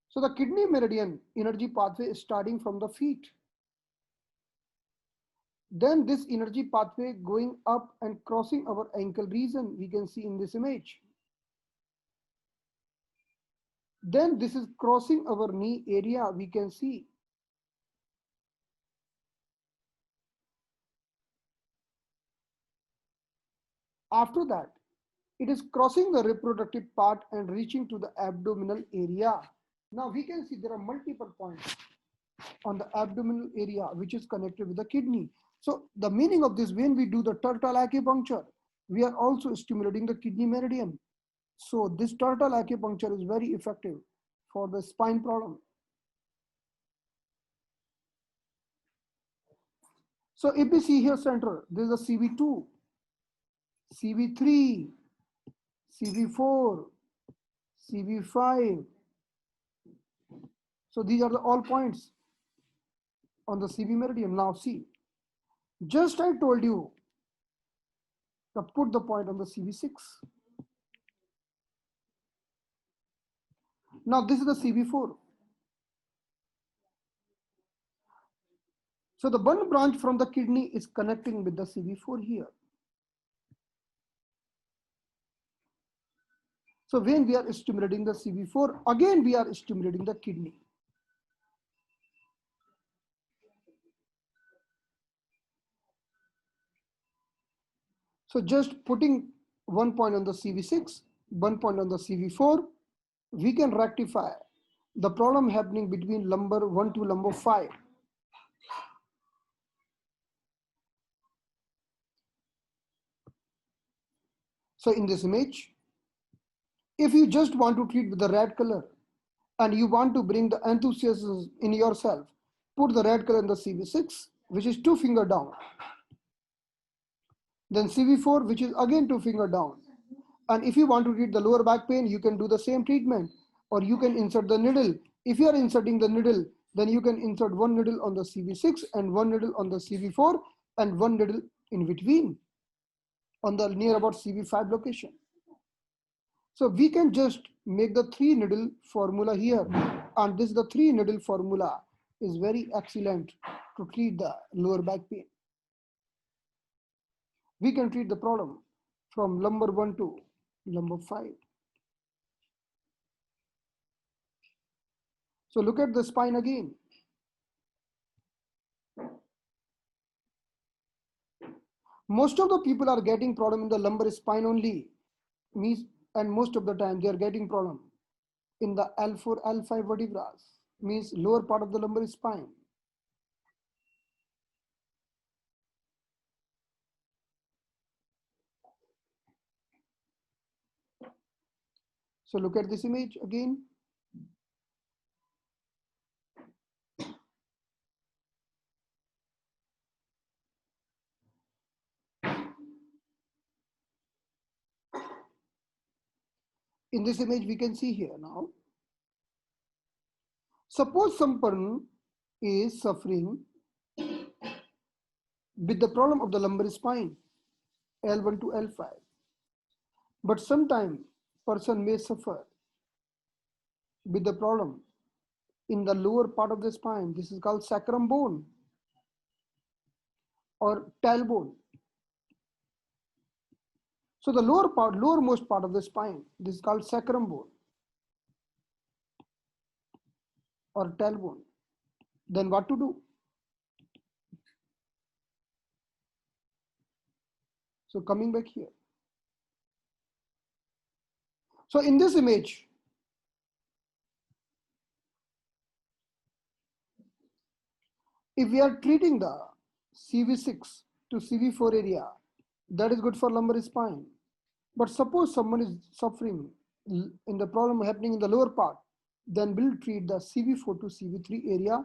So the kidney meridian energy pathway is starting from the feet. Then this energy pathway going up and crossing our ankle region, we can see in this image. Then this is crossing our knee area, we can see. After that, it is crossing the reproductive part and reaching to the abdominal area. Now we can see there are multiple points on the abdominal area which is connected with the kidney. So the meaning of this, when we do the turtle acupuncture, we are also stimulating the kidney meridian. So this turtle acupuncture is very effective for the spine problem. So if we see here center, there is a CV2, CV3, CV4, CV5. So these are the all points on the CV meridian. Now see, just I told you to put the point on the CV6. Now this is the CV4. So the one branch from the kidney is connecting with the CV4 here. So when we are stimulating the CV4, again we are stimulating the kidney. So just putting one point on the CV6, one point on the CV4, we can rectify the problem happening between lumbar 1 to lumbar 5. So in this image, if you just want to treat with the red color and you want to bring the enthusiasm in yourself, put the red color in the CV6, which is 2 finger down. Then CV4, which is again 2 finger down. And if you want to treat the lower back pain, you can do the same treatment, or you can insert the needle. If you are inserting the needle, then you can insert one needle on the CV6 and one needle on the CV4 and one needle in between on the near about CV5 location. So we can just make the 3-needle formula here. And this, the 3-needle formula is very excellent to treat the lower back pain. We can treat the problem from lumbar 1 to lumbar 5. So look at the spine again. Most of the people are getting problem in the lumbar spine only, and most of the time they are getting problem in the L4, L5 vertebrae, means lower part of the lumbar spine. So look at this image again. In this image, we can see here now. Suppose someone is suffering with the problem of the lumbar spine, L1 to L5. But sometime person may suffer with the problem in the lower part of the spine. This is called sacrum bone or tailbone. So the lowermost part of the spine, this is called sacrum bone or tailbone. Then what to do? So coming back here. So in this image, if we are treating the CV6 to CV4 area, that is good for lumbar spine. But suppose someone is suffering in the problem happening in the lower part, then we'll treat the CV4 to CV3 area,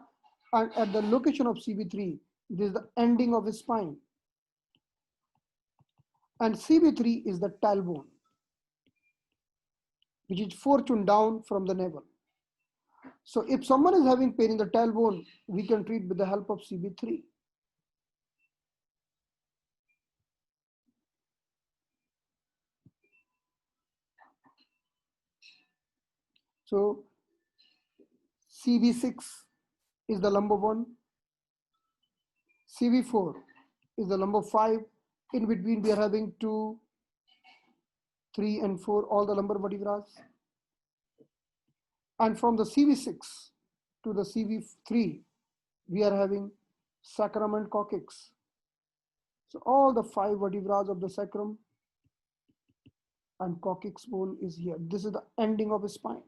and at the location of CV3, this is the ending of the spine. And CV3 is the tailbone, which is fortune down from the navel. So if someone is having pain in the tailbone, we can treat with the help of CV3. So CV6 is the lumbar 1, CV4 is the lumbar 5. In between, we are having 2, 3, and 4, all the lumbar vertebrae. And from the CV6 to the CV3, we are having sacrum and coccyx. So all the 5 vertebrae of the sacrum and coccyx bone is here. This is the ending of the spine,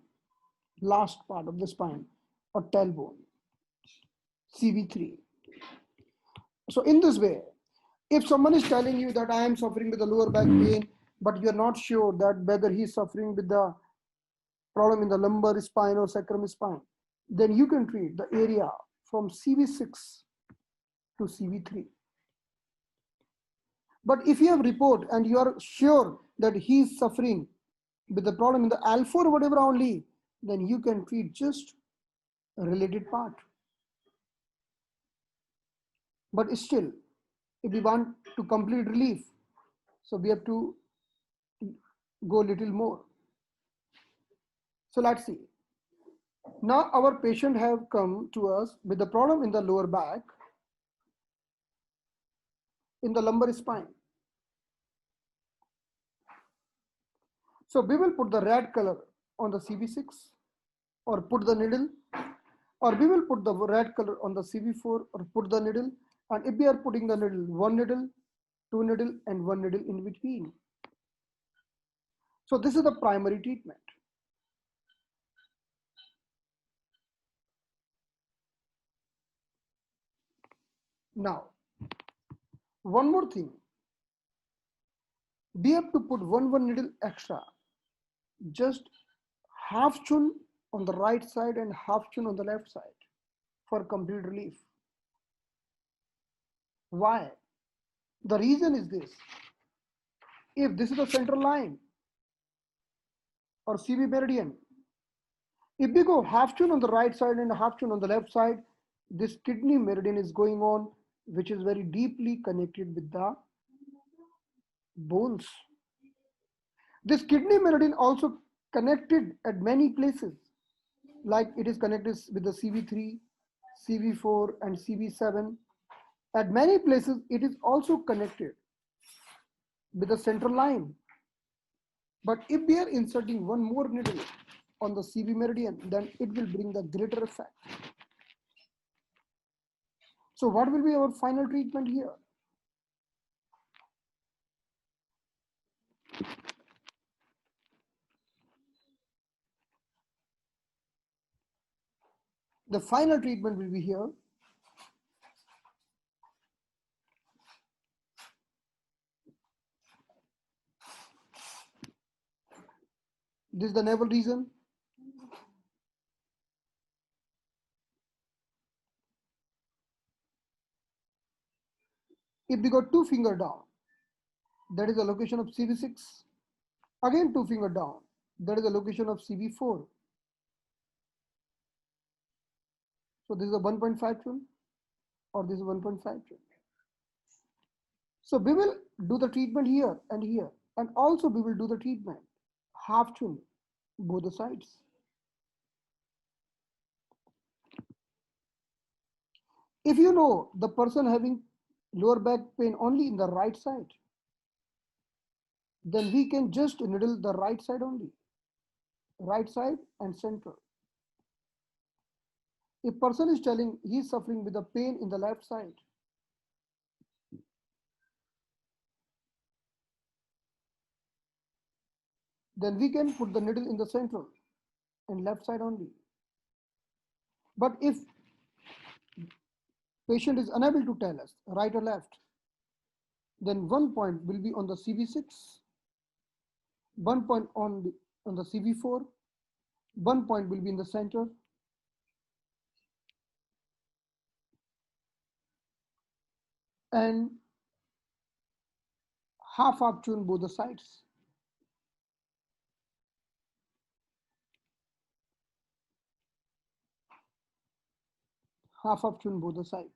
last part of the spine or tailbone, CV3. So in this way, if someone is telling you that I am suffering with the lower back pain, but you're not sure that whether he's suffering with the problem in the lumbar spine or sacrum spine, then you can treat the area from CV6 to CV3. But if you have report and you are sure that he is suffering with the problem in the L4 whatever only, then you can treat just a related part. But still, if we want to complete relief, so we have to go a little more. So let's see. Now our patient have come to us with the problem in the lower back, in the lumbar spine. So we will put the red color on the CV6 or put the needle, or we will put the red color on the CV4 or put the needle. And if we are putting the needle, 1 needle, 2 needle, and 1 needle in between. So this is the primary treatment. Now, one more thing. We have to put one needle extra, just half chun on the right side and half chun on the left side for complete relief. Why? The reason is this. If this is the central line or CV meridian, if we go half chun on the right side and half chun on the left side, this kidney meridian is going on, which is very deeply connected with the bones. This kidney meridian also connected at many places, like it is connected with the CV3, CV4, and CV7. At many places, it is also connected with the central line. But if we are inserting one more needle on the CV meridian, then it will bring the greater effect. So what will be our final treatment here? The final treatment will be here. This is the navel region. If we go 2 finger down, that is the location of CV6. Again 2 finger down, that is the location of CV4. So this is a 1.5 tune, or this is 1.5 tune. So we will do the treatment here, and also we will do the treatment half tune, both the sides. If you know the person having lower back pain only in the right side, then we can just needle the right side only, right side and central. If person is telling he is suffering with the pain in the left side, then we can put the needle in the central and left side only. But if patient is unable to tell us right or left, then one point will be on the CV6, one point on the CV4, one point will be in the center, and half tune both the sides. Half tune both the sides.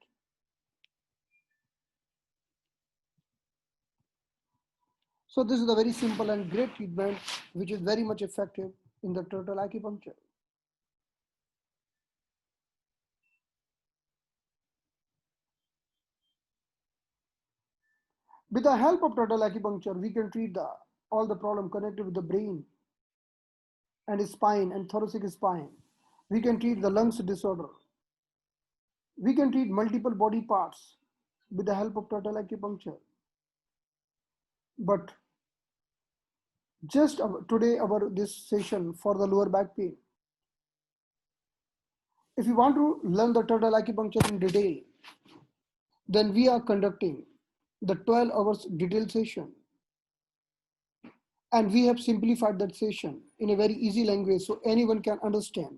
So this is a very simple and great treatment which is very much effective in the turtle acupuncture. With the help of turtle acupuncture, we can treat all the problem connected with the brain and spine and thoracic spine. We can treat the lungs disorder. We can treat multiple body parts with the help of turtle acupuncture. But just today, this session for the lower back pain. If you want to learn the turtle acupuncture in detail, then we are conducting the 12 hours detailed session. And we have simplified that session in a very easy language so anyone can understand.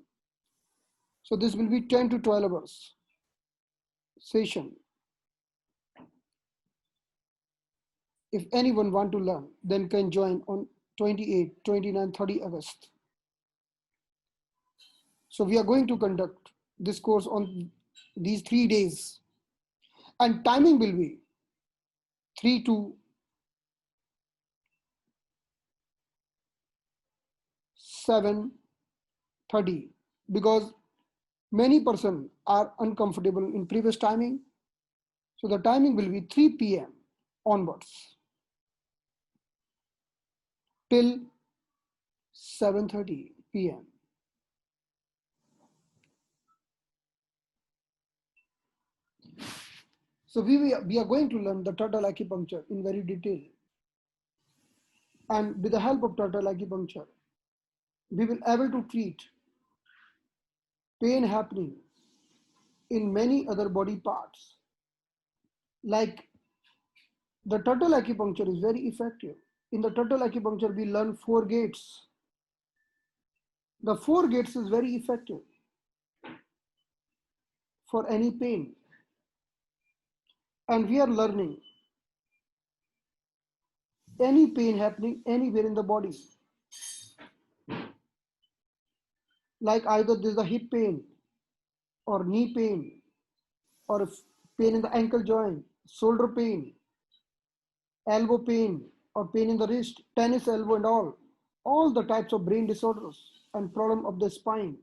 So this will be 10 to 12 hours session. If anyone want to learn, then can join on 28, 29, 30 August. So we are going to conduct this course on these 3 days. And timing will be 3 to 7:30, because many persons are uncomfortable in previous timing. So the timing will be 3 p.m. onwards till 7:30 p.m. So we are going to learn the turtle acupuncture in very detail. And with the help of turtle acupuncture, we will able to treat pain happening in many other body parts. Like the turtle acupuncture is very effective. In the turtle acupuncture, we learn 4 gates. The 4 gates is very effective for any pain. And we are learning any pain happening anywhere in the body. Like either there's a hip pain or knee pain or pain in the ankle joint, shoulder pain, elbow pain or pain in the wrist, tennis elbow and all. all the types of brain disorders and problem of the spine.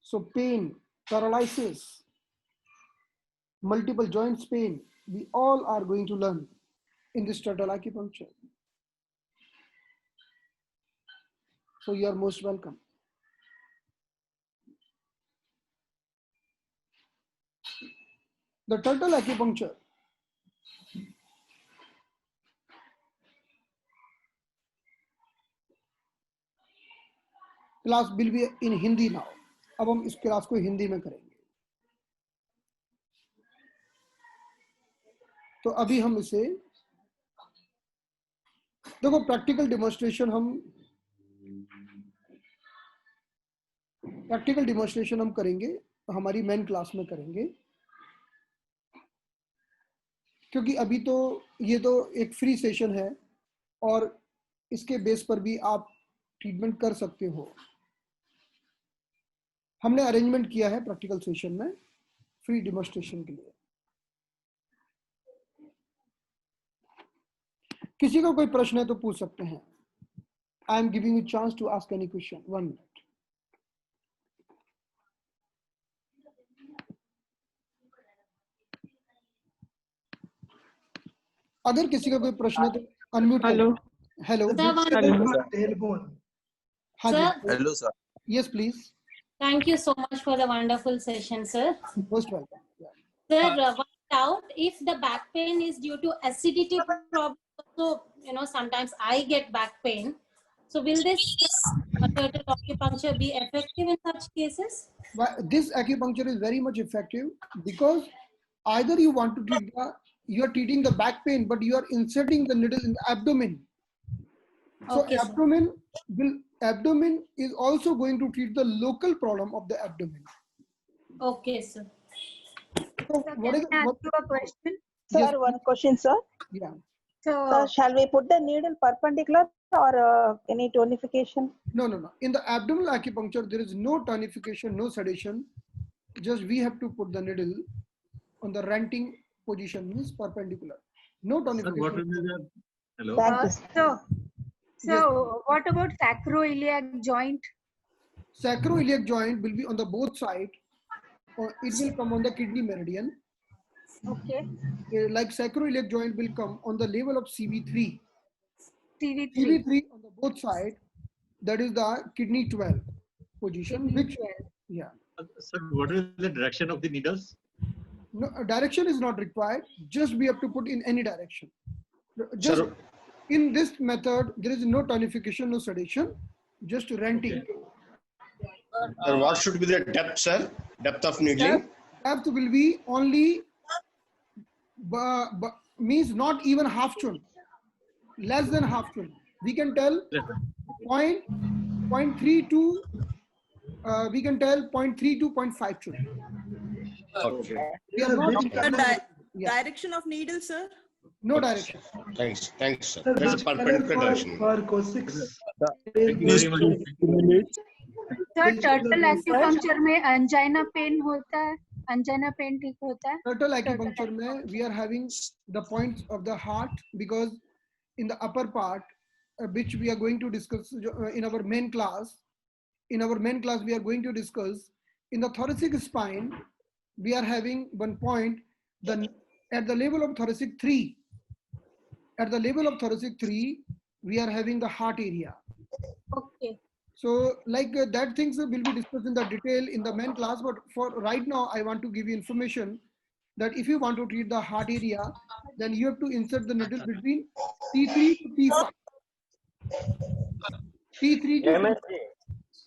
So pain, paralysis, multiple joints pain, we all are going to learn in this turtle acupuncture. So you are most welcome. The turtle acupuncture class will be in Hindi now. अब हम इस class को हिंदी में करेंगे. तो अभी हम इसे देखो प्रैक्टिकल डेमोन्स्ट्रेशन हम करेंगे हमारी मेन क्लास में करेंगे, क्योंकि अभी तो ये तो एक फ्री सेशन है और इसके बेस पर भी आप ट्रीटमेंट कर सकते हो. हमने अरेंजमेंट किया है प्रैक्टिकल सेशन में फ्री डेमोन्स्ट्रेशन के लिए. किसी को कोई प्रश्न है तो पूछ सकते हैं. I am giving you chance to ask any question. 1 minute. अगर किसी का कोई प्रश्न है तो unmute. Hello hello hello sir. Yes please. Thank you so much for the wonderful session, sir. Most welcome. Sir, one doubt, if the back pain is due to acidity problem, so sometimes I get back pain. So will this turtle acupuncture be effective in such cases? This acupuncture is very much effective because either you want to treat you are treating the back pain, but you are inserting the needle in the abdomen. So Okay, abdomen is also going to treat the local problem of the abdomen. Okay, sir. So what is ask you a question? Sir, Yes. one question, sir. Yeah. So, Sir, shall we put the needle perpendicular or any tonification? No. In the abdominal acupuncture, there is no tonification, no sedation. Just we have to put the needle on the renting position, means perpendicular. No tonification. Sir, what will be the hello? Thank you, sir. so what about sacroiliac joint? Sacroiliac joint will be on the both side, or it will come on the kidney meridian. Okay, Like sacroiliac joint will come on the level of CV3. CV3. CV3 on the both side, that is the kidney 12 position. Kidney Which 12. yeah, Sir, what is the direction of the needles? no direction is not required. Just we have to put in any direction. Just Sir, in this method, there is no tonification, no sedation, just renting. Sir, what should be the depth, sir? Depth of needling? Depth will be only means not even half chun, less than half chun. We can tell 0.3 to we can tell 0.3 to 0.5 chun. Okay. We are not yeah, Direction of needle, sir? no direction. Thanks, sir. That's a perpendicular direction. thank you very much. Sir, turtle acupuncture में angina pain होता है? Angina pain ठीक होता है? Turtle acupuncture mein, we are having the points of the heart, because in the upper part, which we are going to discuss in our main class. In our main class, we are going to discuss in the thoracic spine. We are having one point at the level of thoracic 3. At the level of thoracic 3, we are having the heart area. Okay. So like that things will be discussed in the detail in the main class, but for right now, I want to give you information that if you want to treat the heart area, then you have to insert the needle between T3 to T5. T3 to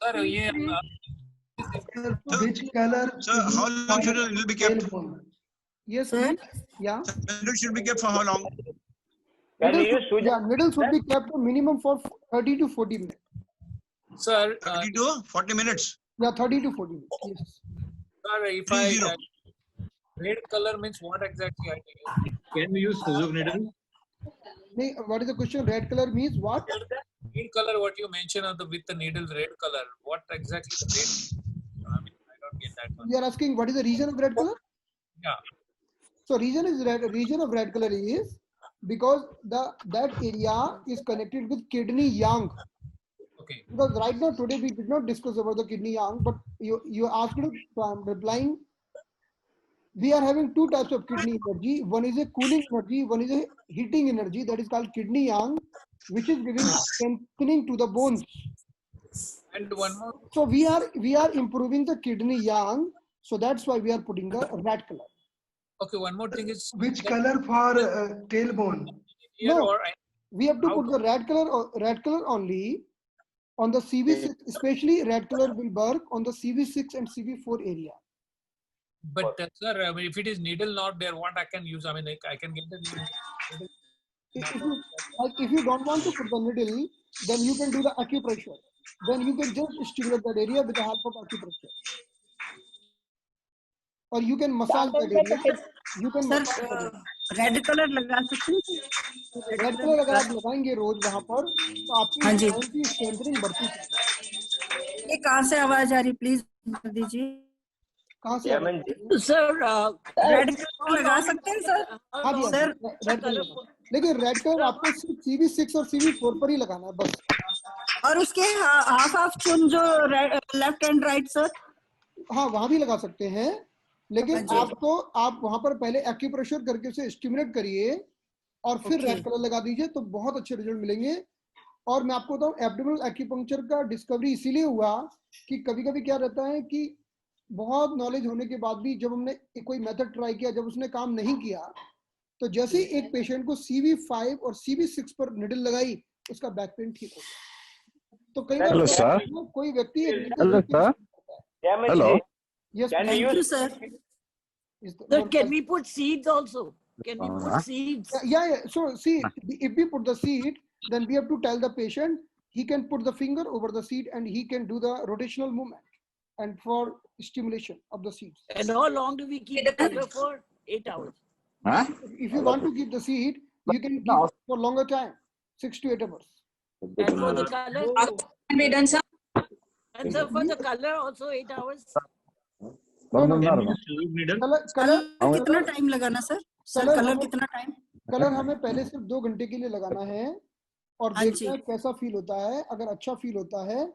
Sir, yeah. which color? Sir, how long should the needle be kept? Yes, please. Yeah. The needle should be kept for how long? Needles should be kept minimum for 30 to 40 minutes. Sir, 30 to 40 minutes. Yeah, 30 to 40 minutes. Yes. sir, if 30. I red color means what exactly I take? Can we use Suzuki needle? What is the question? Red color means what? Green color, what you mentioned of with the needle red color. What exactly the red? I mean, I don't get that one. You are asking what is the reason of red color? Yeah. So region of red color is because that area is connected with kidney yang. Okay. Because right now today we did not discuss about the kidney yang, but you asked it, so I'm replying. We are having two types of kidney energy. One is a cooling energy, one is a heating energy, that is called kidney yang, which is giving strengthening to the bones. And one more. So we are improving the kidney yang, so that's why we are putting the red color. Okay, one more thing is Which color for tailbone? here No. or We have to How put the red color only on the CV6, especially red color will work on the CV6 and CV4 area. but sir, I mean, if it is needle not there, what I can use? I mean, like, I can get the needle. If you don't want to put the needle, then you can do the acupressure. Then you can just stimulate that area with the help of acupressure. Or you can massage that area. You can sir massage that area. Red colour लगा सकते हैं red colour अगर आप लगाएंगे रोज वहां पर तो आपकी हाँ जी। स्पाइन की स्ट्रेंथनिंग बढ़ती है। ये कहाँ से आवाज आ रही प्लीज कर दीजिए कहाँ से आवाज आ रही है? सर रेड कलर लगा सकते हैं सर हाँ जी सर रेड कलर लगाना। लेकिन रेड कलर आपको सिर्फ CV6 और CV4 पर ही लगाना है बस। और उसके हाफ हाफ चुन जो लेफ्ट एंड राइट सर हाँ वहां भी लगा सकते हैं, लेकिन हाँ जी। आप वहां पर पहले एक्यूप्रेशर करके उसे स्टिमुलेट करिए और फिर ओके। रेड कलर लगा दीजिए तो बहुत अच्छे रिजल्ट मिलेंगे। और मैं आपको बताऊं एब्डोमिनल एक्यूपंक्चर का डिस्कवरी इसीलिए हुआ कि कभी कभी क्या रहता है कि बहुत नॉलेज होने के बाद भी जब हमने कोई मेथड ट्राई किया, जब उसने काम नहीं किया, तो जैसे ही एक पेशेंट को CV5 और CV6 पर निडल लगाई उसका बैक पेन ठीक हो गया। तो कई बार Hello, sir. कोई व्यक्ति Hello, sir. Hello. Yes, thank you sir Sir, can we put seeds also? Can we Uh-huh. put seeds? Yeah. So see, if we put the seed, then we have to tell the patient he can put the finger over the seed and he can do the rotational movement and for stimulation of the seeds. And how long do we keep the color for? 8 hours. Huh? If you want to keep the seed, you can keep it for longer time, 6 to 8 hours. And for the color? वेदन sir And so for the color also 8 hours? Can we use Suzuki needle? Colour कितना time लगाना sir sir colour कितना time colour हमें पहले सिर्फ 2 घंटे के लिए लगाना है और हाँ देखना जी। है कैसा फील होता है। अगर अच्छा फील होता है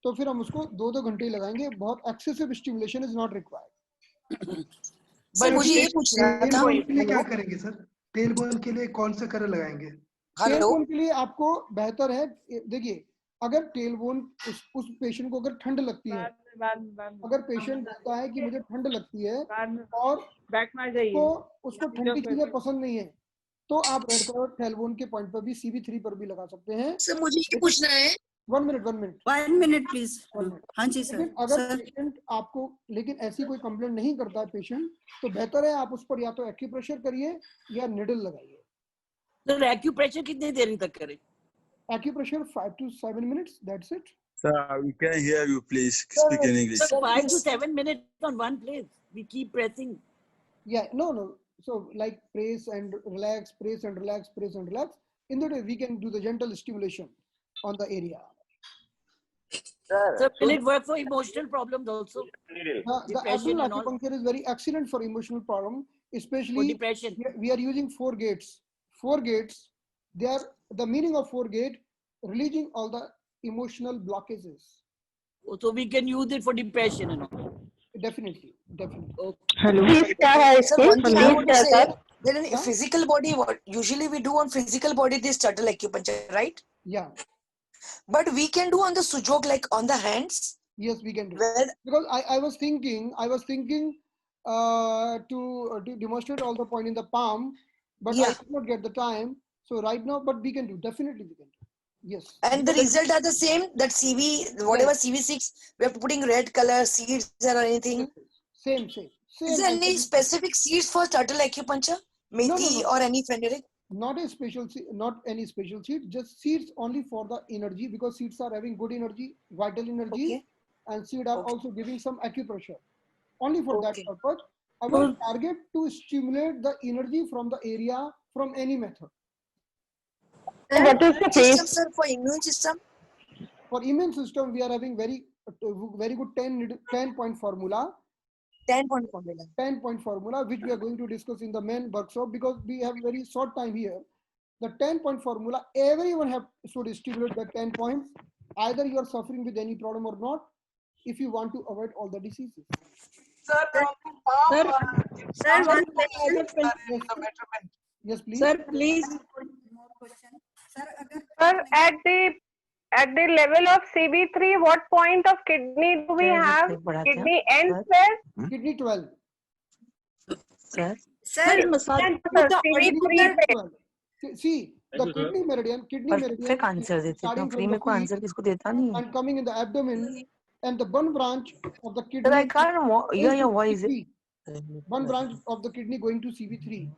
तो फिर हम उसको 2 घंटे ही लगाएंगे। बहुत excessive stimulation is not required. Sir मुझे ये पूछना था टेलबोन के लिए क्या करेंगे सर? टेलबोन के लिए कौन सा कलर लगाएंगे? टेलबोन के लिए आपको बेहतर है, देखिए अगर टेलबोन उस पेशेंट को अगर ठंड लगती है, अगर पेशेंट कहता है कि मुझे ठंड लगती है और उसको ठंडी चीजें पसंद नहीं है, तो आप रेड कलर टेलबोन के पॉइंट पर भी CV3 पर भी लगा सकते हैं। सर मुझे ये पूछना है 1 मिनट 1 मिनट प्लीज हाँ जी सर लेकिन अगर सर पेशेंट आपको लेकिन ऐसी कोई कंप्लेंट नहीं करता है पेशेंट, तो बेहतर है आप उस पर या तो एक्यूप्रेशर करिए या निडल लगाइए। So acupressure कितनी देरी तक करें? Acupressure 5 to 7 minutes, that's it. Sir, we can hear you. Please speak in English. So 5 to 7 minutes on one place. We keep pressing. Yeah, no. So like press and relax, press and relax, press and relax. In that way, we can do the gentle stimulation on the area. So will it work for emotional problems also? The Depression abdominal and all? acupuncture is very excellent for emotional problem, For especially depression. we are using 4 gates. 4 gates, they are the meaning of 4 gate, releasing all the emotional blockages. So we can use it for depression and all. Definitely. Okay. Sir, one thing I want to say, then in Huh? physical body what usually we do on physical body this turtle acupuncture right Yeah. but we can do on the sujok like on the hands Yes, we can do. where Because I was thinking to demonstrate all the point in the palm, but I Yeah. did not get the time. So right now, but we can do, definitely we can do. Yes. and the result are the same that CV whatever CV6 we are putting red color seeds or anything Same. is there any specific seeds for turtle acupuncture methi No. or any fenugreek Not any special seed, just seeds only for the energy, because seeds are having good energy, vital energy, Okay. and seed are Okay. also giving some acupressure. Only for that Okay. purpose. Our target to stimulate the energy from the area from any method. What is the system taste? sir for immune system For immune system, we are having very good 10-point formula. 10-point formula 10-point formula, which we are going to discuss in the main workshop, because we have very short time here. The 10-point formula, everyone should stimulate the 10 points. Either you are suffering with any problem or not, if you want to avoid all the diseases. Sir, one question. Yes, please. Sir, please. Sir, at the level of CB3, what point of kidney do we have? Kidney ends where? Kidney 12. Sir, CB3 See, the kidney meridian perfect answer देते starting हैं free from में the कोई feet answer किसको देता नहीं है and coming in the abdomen, and the one branch of the Sir, kidney I can't hear your voice. CB3. One branch of the kidney going to CB3.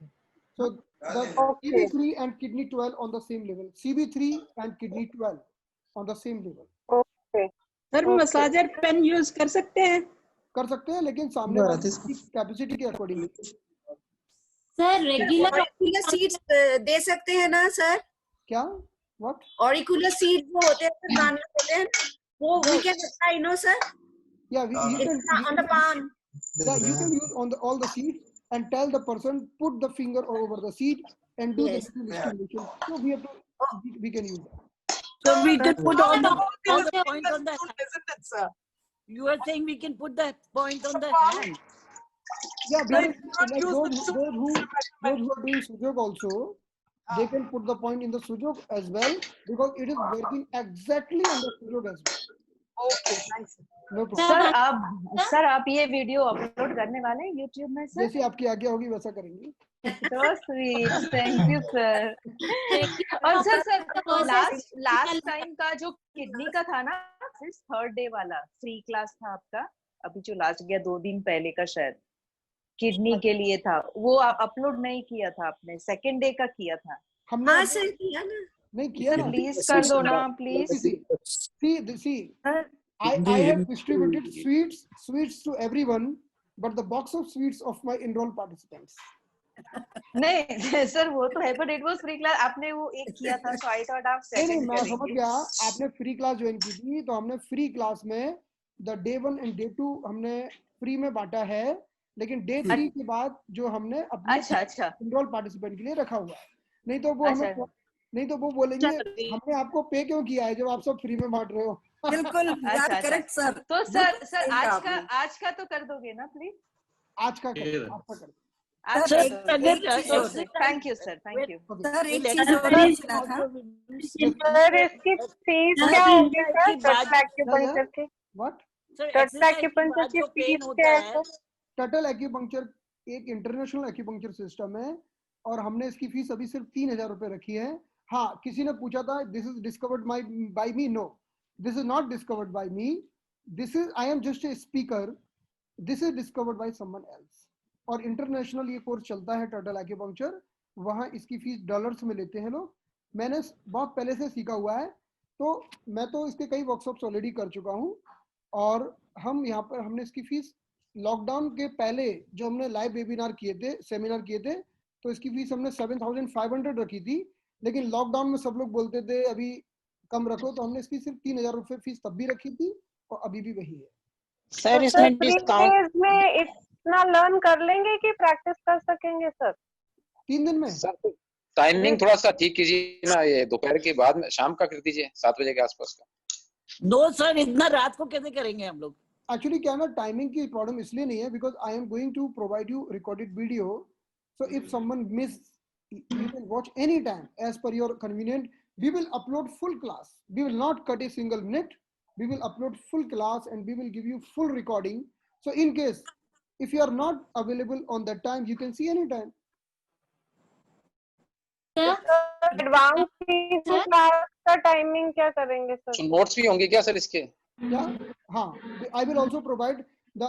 So the CB3 and kidney 12 on the same level. CB3 and kidney 12 on the same level. Okay. Sir massager pen use कर सकते हैं? कर सकते हैं, लेकिन सामने वाले की कैपेसिटी के अकॉर्डिंग। सर रेगुलर सीड्स दे सकते हैं ना सर? क्या? What? Auricular seeds जो होते हैं कान में होते हैं वो we can apply, no sir? Yeah, you can, on the palm. Yeah, you can use on all the seeds and tell the person put the finger over the seed and do the stimulation. So we can use that. So we can put all the point on the hand. Isn't it, sir? You are saying we can put that point on the hand. Yeah, because like those who are doing sujok also, they can put the point in the sujok as well, because it is working exactly on the sujok as well. Okay, thanks. No problem. Sir आप ये video upload करने वाले हैं YouTube में sir? जैसी आपकी आज्ञा होगी वैसा करेंगे। So sweet, thank you sir. और सर लास्ट टाइम का जो किडनी का था ना, सिर्फ थर्ड डे वाला फ्री क्लास था आपका, अभी जो लास्ट गया 2 दिन पहले का शायद किडनी के लिए था, वो आप अपलोड नहीं किया था आपने, सेकंड डे का किया था। हमने सर किया ना? नहीं किया ना। प्लीज कर दो ना please. See, I have distributed sweets to everyone, but the box of sweets of my enrolled participants. नहीं सर वो तो है, but it was free class, आपने वो एक किया था, so I thought आप नहीं मैं समझ गया, आपने फ्री क्लास ज्वाइन की थी, तो हमने फ्री क्लास में द डे 1 एंड डे 2 हमने फ्री में बांटा है, लेकिन डे 3 के बाद जो हमने अपने एनरोल पार्टिसिपेंट के लिए रखा हुआ है। नहीं तो वो बोलेंगे हमने आपको पे क्यों किया है जब आप सब फ्री में बांट रहे हो। बिल्कुल करेक्ट सर। तो सर आज का तो कर दोगे ना प्लीज? आज का कर thank you sir, thank you sir. एक चीज और पूछना था सर, इसकी फीस क्या होगी सर? टर्टल एक्यूपंक्चर की फीस क्या है? टर्टल एक्यूपंक्चर एक इंटरनेशनल एक्यूपंक्चर सिस्टम है और हमने इसकी फीस अभी सिर्फ 3000 रुपए रखी है। हाँ, किसी ने पूछा था this is discovered by me. No, this is not discovered by me, this is I am just a speaker, this is discovered by someone else. और इंटरनेशनल ये कोर्स चलता है टर्टल एक्यूपंक्चर, वहाँ इसकी फीस डॉलर्स में लेते हैं लोग। मैंने बहुत पहले से सीखा हुआ है, तो मैं तो इसके कई वर्कशॉप्स ऑलरेडी कर चुका हूँ। और हम यहाँ पर हमने इसकी फीस लॉकडाउन के पहले जो हमने लाइव वेबिनार किए थे, सेमिनार किए थे, तो इसकी फीस हमने 7500 रखी थी, लेकिन लॉकडाउन में सब लोग बोलते थे अभी कम रखो, तो हमने इसकी सिर्फ 3000 रुपए फीस तब भी रखी थी और अभी भी वही है। सर इसमें डिस्काउंट में इतना लर्न कर लेंगे कि प्रैक्टिस कर सकेंगे सर? 3 दिन में। सर टाइमिंग थोड़ा सा ठीक कीजिए ना, ये दोपहर के बाद में शाम का कर दीजिए 7 बजे के आसपास का। नो सर, इतना रात को कैसे करेंगे हम लोग? एक्चुअली क्या ना, टाइमिंग की प्रॉब्लम इसलिए नहीं है, because I am going to provide you recorded video, so if someone miss, you can watch anytime as per your convenient. We will upload full class, we will not cut a single minute, we will upload full class and we will give you full recording. So in case if you are not available on that time, you can see anytime. Advance class का timing क्या करेंगे sir? So notes भी होंगे क्या sir इसके? Yeah, हाँ, I will also provide the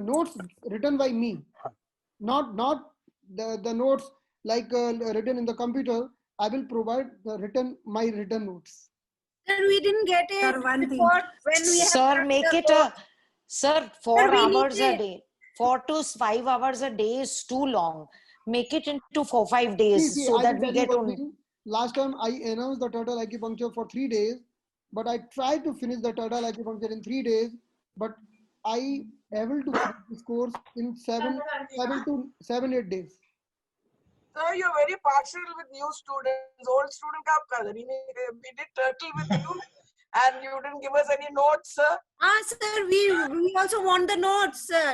notes written by me, not the notes like written in the computer. I will provide my written notes. Sir, we didn't get a report when we Sir, make it sir 4 hours a day. 4 to 5 hours a day is too long. Make it into 4-5 days so that we get on. Last time I announced the total acupuncture for 3 days, but I tried to finish the total acupuncture in 3 days, but I able to finish this course in 7 to 8 days. Sir, you're very partial with new students. Old student का आप कर ही नहीं. We did turtle with you, and you didn't give us any notes, sir. Sir, we also want the notes, sir.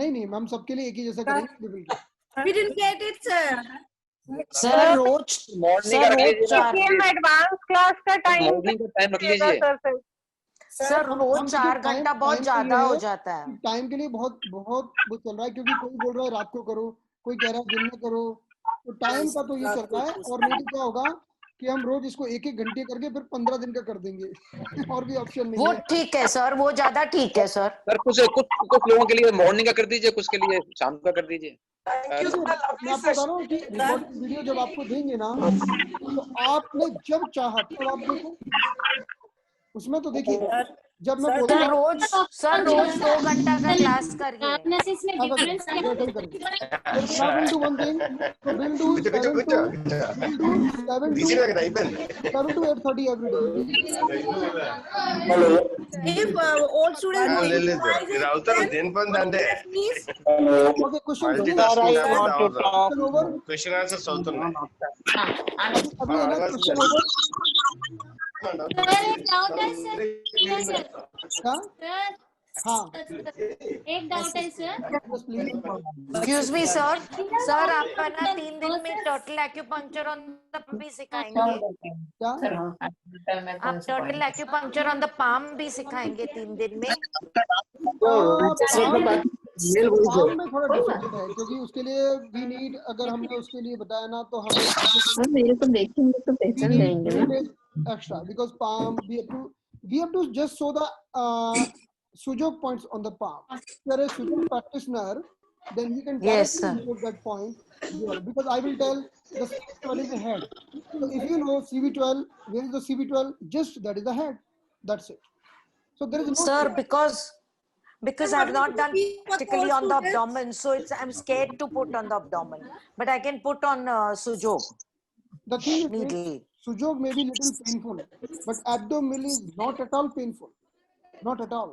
नहीं हम सबके लिए एक ही जैसा करेंगे. We didn't get it, sir. Sir रोज एडवांस क्लास का टाइम मॉर्निंग का टाइम रख लीजिए सर रोज 4 घंटा बहुत ज्यादा हो जाता है. टाइम के लिए बहुत बहुत वो चल रहा है क्योंकि कोई बोल रहा है रात को करो, कोई कह रहा है दिन में करो, तो टाइम का तो ये चल रहा है. और नहीं तो क्या होगा कि हम रोज इसको 1-1 घंटे करके फिर 15 दिन का कर देंगे. और भी ऑप्शन नहीं वो है. ठीक है सर, वो ज्यादा ठीक है सर. सर कुछ लोगों के लिए मॉर्निंग का कर दीजिए, कुछ के लिए शाम का कर दीजिए. मैं आपको बता रहा हूँ कि रिकॉर्डिंग वीडियो जब आपको देंगे ना तो आपने जब चाहा तब आप देखो, उसमें तो देखिए जब मैं बोलता हूँ रोज 2 घंटा का क्लास करिए. we'll do one thing. So we'll do 7 to 8:30 every day. If old students please. Okay, question over. Question answer चलता अभी है ना question over. एक डाउट है sir. Excuse me sir. Sir आप ना 3 दिन में टर्टल एक्यूपंक्चर ऑन द भी सिखाएंगे. आप turtle acupuncture on the palm भी सिखाएंगे 3 दिन में. पाम में थोड़ा डिफिकल्ट है क्योंकि उसके लिए वी नीड, अगर हमने उसके लिए बताया ना तो हमें मेरे को देखेंगे तो पहचान लेंगे extra because palm we have to just show the sujok points on the palm. If you are a sujok practitioner, then he can put that point here, because I will tell the CV12 is the head. So if you know CV12, where is the CV12? Just that is the head. That's it. So there is no sir because I have not done practically on the abdomen, so I'm scared to put on the abdomen, but I can put on sujok. The thing is, sujok may be little painful, but abdomen is not at all painful. Not at all.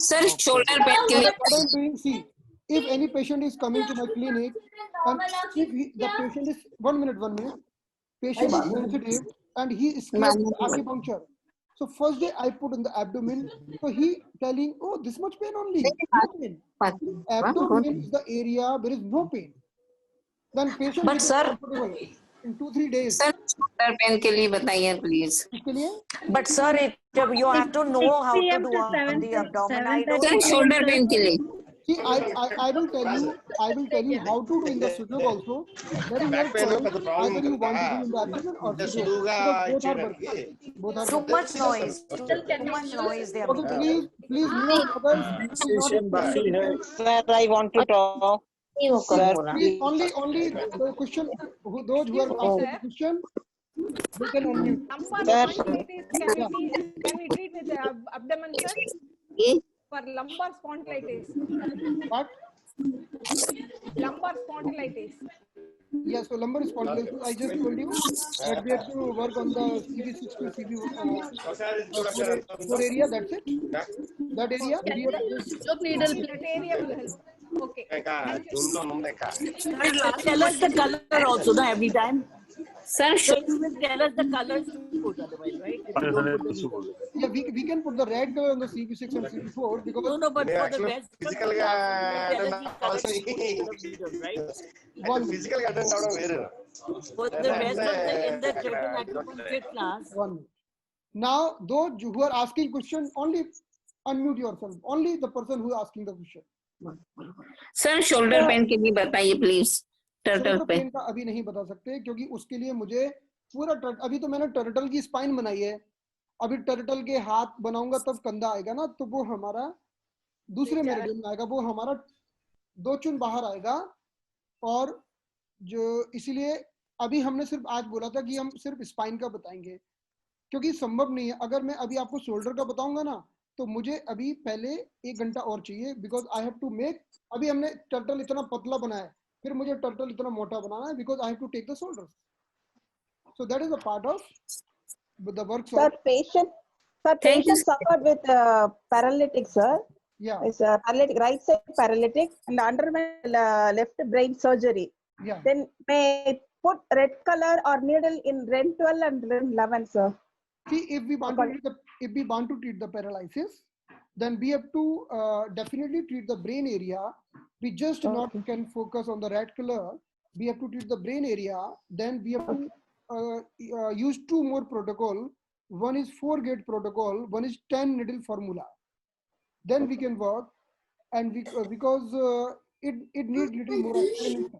Sir, shoulder pain. See, if any patient is coming to my clinic, and if the patient is 1 minute, patient is sensitive and he is scared of acupuncture. So first day I put in the abdomen. So he telling, oh, this much pain only. No pain. Abdomen is the area there is no pain. Then patient but sir, in 2-3 days. Sir, shoulder pain के लिए बताइए please. But sir, you have to know how to do on the abdomen. I don't Sir, shoulder pain के लिए. See, I will tell you how to do in the sujok also. That is your choice. Either you want to do in the abdomen or sujok. Both are too much noise. Too much noise there. Okay, please mute others. Sir, I want to talk. Sir, please, only the question, those who are asking the question, they can unmute. Can we treat with abdomen, sir? For lumbar spondylitis. What? Lumbar spondylitis. Yes, so lumbar spondylitis, I just told you that we have to work on the CV6 to CV4 area, that's it. That area, we have to That area will help. Okay. Tell us the color also, no, every time. Sir, you will tell us the colors to put otherwise, right? Yeah, we can put the red color on the CV6 and CV4 because no, but for the rest, physical for the rest of the acupuncture class. Now, those who are asking question, only unmute yourself. Only the person who is asking the question. Sir, shoulder pain के लिए बताइए please. Turtle pen का अभी नहीं बता सकते क्योंकि उसके लिए मुझे पूरा अभी तो मैंने टर्टल की स्पाइन बनाई है. अभी टर्टल के हाथ बनाऊंगा तब कंधा आएगा ना, तो वो हमारा दूसरे मेरिडियन में आएगा, वो हमारा 2 चुन बाहर आएगा. और जो इसीलिए अभी हमने सिर्फ आज बोला था कि हम सिर्फ स्पाइन का बताएंगे क्योंकि संभव नहीं है. अगर मैं अभी आपको शोल्डर का बताऊंगा ना तो मुझे अभी पहले 1 घंटा और चाहिए, because I have to make. अभी हमने टर्टल इतना पतला बनाया, फिर मुझे टर्टल इतना मोटा बनाना है, because I have to take the shoulders. So that is a part of the work. Sir, patient suffered with paralytic, sir. Yeah. It's paralytic, right side paralytic, and underwent left brain surgery. Yeah. Then may put red color or needle in REN 12 and REN 11, sir. See, if we want to treat the paralysis, then we have to definitely treat the brain area. We just not can focus on the red color. We have to treat the brain area. Then we have to use 2 more protocol. One is 4-gate protocol. One is 10 needle formula. Then we can work, and because it needs little more explanation.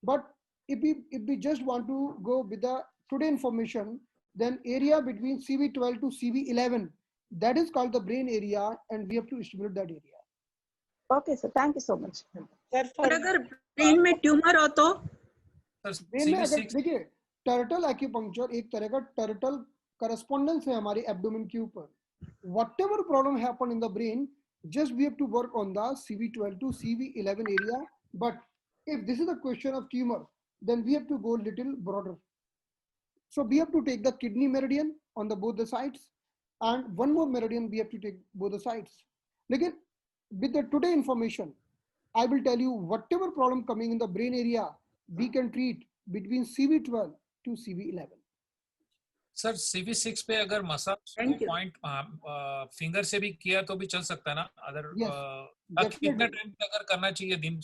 But if we just want to go with the today information, then area between CV12 to CV11, that is called the brain area, and we have to stimulate that area. Okay, sir. Thank you so much. और अगर brain में tumour हो तो brain में अगर देखिए turtle acupuncture एक तरह का टर्टल करस्पॉन्डेंस है हमारे एब्डोमेन के ऊपर. Whatever problem happen in the brain, just we have to work on the CV12 to CV11 area. But if this is a question of tumor, then we have to go little broader. So we have to take the kidney meridian on the both the sides, and one more meridian we have to take both the sides. Again, with the today information, I will tell you whatever problem coming in the brain area, we can treat between CV12 to CV11. Sir CV6 पे अगर massage point finger से भी किया तो भी चल सकता है ना? अगर कितने टाइम तक अगर करना चाहिए दिन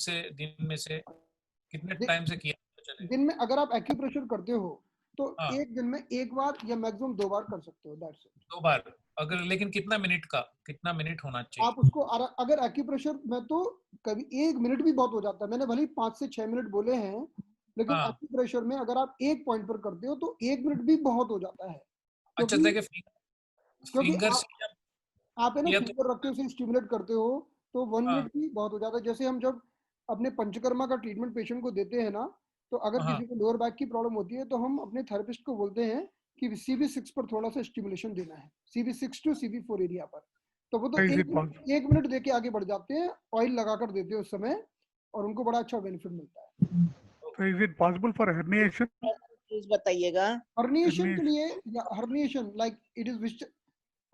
में से कितने टाइम से किया तो चलेगा? दिन में अगर आप एक्यूप्रेशर करते हो तो एक दिन में 1 बार या मैक्सिमम 2 बार कर सकते हो. That's it. 2 बार अगर, लेकिन कितना मिनट होना चाहिए? आप उसको अगर एक्यूप्रेशर में तो कभी 1 मिनट भी बहुत हो जाता है. मैंने भले 5 से 6 मिनट बोले हैं, लेकिन एक्यूप्रेशर में अगर आप एक पॉइंट पर करते हो तो 1 मिनट भी बहुत हो जाता है. अच्छा, देखिए फिंगर आप है ना फिंगर रख के उसे स्टिमुलेट करते हो तो 1 मिनट भी बहुत हो जाता है. जैसे हम जब अपने पंचकर्मा का ट्रीटमेंट पेशेंट को देते हैं ना, तो अगर किसी को लोअर बैक की प्रॉब्लम होती है तो हम अपने थेरेपिस्ट को बोलते हैं कि CV6 पर थोड़ा सा स्टिमुलेशन देना है, CV6 टू CV4 एरिया पर. तो वो तो 1 मिनट देके आगे बढ़ जाते हैं, ऑयल लगा कर देते हैं उस समय, और उनको बड़ा अच्छा बेनिफिट मिलता है. So is it possible for herniation? Please बताइएगा. herniation के लिए या herniation like it is which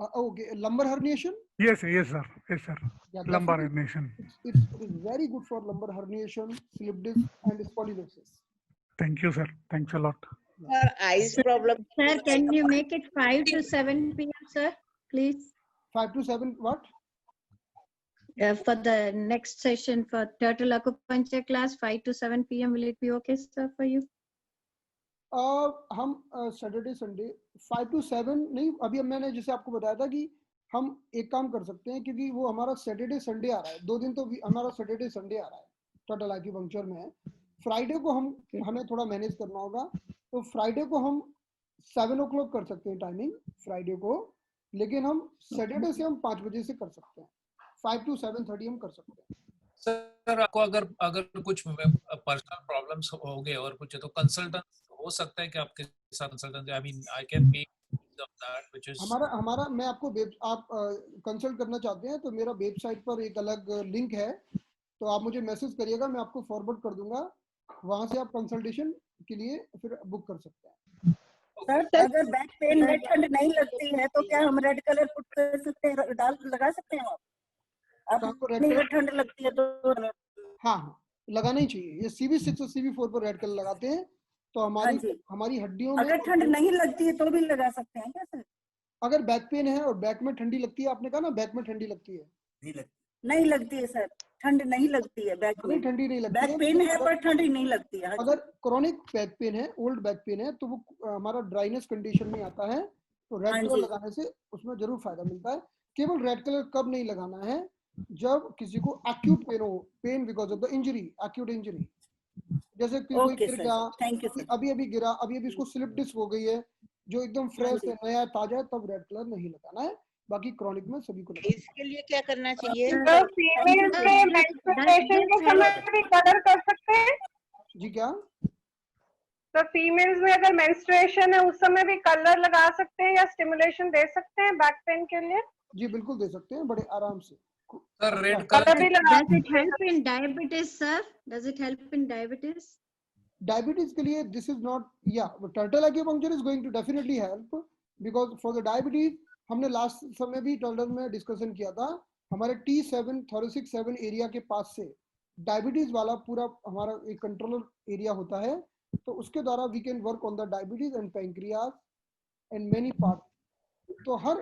okay, lumbar herniation? Yes sir. Yes, sir. Yeah, lumbar herniation. It's very good for lumbar herniation, slip disc and spondylosis. Thank you, sir. Thanks a lot. Sir, eyes problem. Sir, can you make it 5 to 7 p.m., sir? Please. 5 to 7 what? For the next session for turtle acupuncture class, 5 to 7 p.m. Will it be okay, sir, for you? हम Saturday Sunday 5 to 7 नहीं, अभी मैंने जैसे आपको बताया था कि हम एक काम कर सकते हैं, क्योंकि वो हमारा सैटरडे संडे आ रहा है, 2 दिन तो हमारा सैटरडे संडे आ रहा है टर्टल एक्यूपंक्चर में. फ्राइडे को हमें थोड़ा मैनेज करना होगा, तो फ्राइडे को हम 7 o'clock कर सकते हैं टाइमिंग फ्राइडे को, लेकिन हम सैटरडे से हम 5 बजे से कर सकते हैं. 5 to 7:30 हम कर सकते हैं. सर आपको अगर कुछ पर्सनल प्रॉब्लम्स हो गए और कुछ तो कंसल्टेंट हो सकता है कि आपके साथ consultant, I mean I can pay that which is हमारा मैं आपको आप कंसल्ट करना चाहते हैं तो मेरा वेबसाइट पर एक अलग लिंक है, तो आप मुझे मैसेज करिएगा, मैं आपको फॉरवर्ड कर दूंगा, वहां से आप कंसल्टेशन के लिए फिर बुक कर सकते हैं. सर अगर बैक पेन में ठंड नहीं लगती है तो क्या हम रेड कलर पुट कर सकते हैं, लगा सकते हैं? आप नहीं ठंड लगती है तो हाँ लगाना ही चाहिए. ये CV6 और CV4 पर रेड कलर लगाते हैं तो हमारी हड्डियों में अगर ठंड नहीं लगती है तो भी लगा सकते हैं क्या सर? अगर बैक पेन है और बैक में ठंडी लगती है, आपने कहा ना बैक में ठंडी लगती है, नहीं लगती है सर, ठंड नहीं लगती है बैक में. ठंडी नहीं लगती बैक पेन है पर ठंडी नहीं लगती है. अगर क्रॉनिक बैक पेन है, ओल्ड बैक पेन है, तो वो हमारा ड्राइनेस कंडीशन में आता है, तो रेड कलर लगाने से उसमें जरूर फायदा मिलता है. केवल रेड कलर कब नहीं लगाना है? जब किसी को एक्यूट पेन हो, pain because of the injury, acute injury, जैसे कोई गिर गया, अभी गिरा, अभी इसको स्लिप डिस्क हो गई है, जो एकदम फ्रेश है, नया ताजा है, तब रेड कलर नहीं लगाना है. बाकी क्रॉनिक में सभी को इसके लिए क्या करना चाहिए? फीमेल्स में मेंस्ट्रुएशन के समय भी कलर कर सकते हैं जी? क्या तो फीमेल्स में अगर मेंस्ट्रुएशन है उस समय भी कलर लगा सकते हैं या स्टिमुलेशन दे सकते हैं बैक पेन के लिए? जी बिल्कुल दे सकते हैं, बड़े आराम से. सर रेड कलर भी लगा. Does it help in diabetes, sir? Does it help in diabetes? Diabetes के लिए this is not, yeah, turtle acupuncture is going to definitely help because for the diabetes हमने लास्ट समय भी turtle में discussion किया था, हमारे T7 thoracic 7 एरिया के पास से डायबिटीज वाला पूरा हमारा एक कंट्रोलर एरिया होता है, तो उसके द्वारा we can work on the diabetes and pancreas and many part. तो हर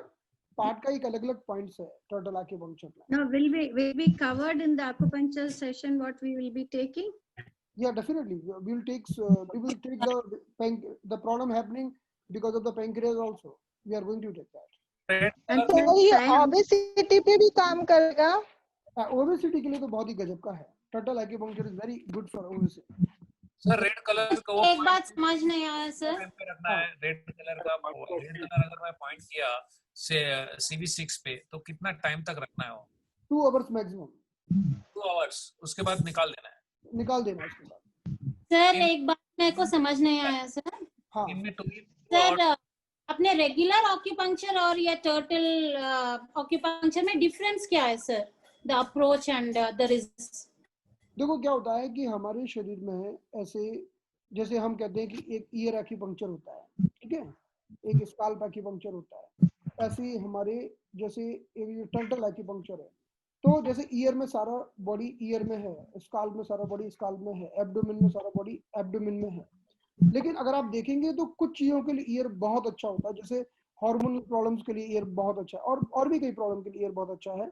पार्ट का एक अलग अलग पॉइंट्स है टर्टल acupuncture में। Now, will be covered in the acupuncture session what we will be taking? Yeah, definitely. We will take the problem happening because of the pancreas also. We are going to take that. And ये obesity पे भी काम करेगा? Obesity के लिए तो बहुत ही गजब का है। Turtle acupuncture is very good for obesity. Sir red colour का वो एक बात समझ नहीं आया सर। रखना है रेड कलर अगर मैं पॉइंट किया से CV6 पे तो कितना टाइम तक रखना है वो? 2 hours maximum. 2 hours, उसके बाद निकाल देना है। निकाल देना उसके बाद। सर एक बात मेरे को समझ नहीं आया सर। हाँ। सर अपने रेगुलर ऑक्यूपंक्चर और ये टर्टल ऑक्यूपंक्चर में डिफरेंस क्या है sir? The approach and the results. देखो क्या होता है कि हमारे शरीर में ऐसे जैसे हम कहते हैं कि एक ईयर एक्यूपंक्चर होता है, ठीक है, एक स्काल्प एक्यूपंक्चर होता है, ऐसे ही हमारे जैसे एक टर्टल एक्यूपंक्चर है। तो जैसे ईयर में सारा बॉडी ईयर में है, स्काल्प में सारा बॉडी स्काल्प में है, एब्डोमेन में सारा बॉडी एब्डोमेन में है। लेकिन अगर आप देखेंगे तो कुछ चीजों के लिए ईयर बहुत अच्छा होता है, जैसे हार्मोनल प्रॉब्लम्स के लिए ईयर बहुत अच्छा है, और भी कई प्रॉब्लम के लिए ईयर बहुत अच्छा है।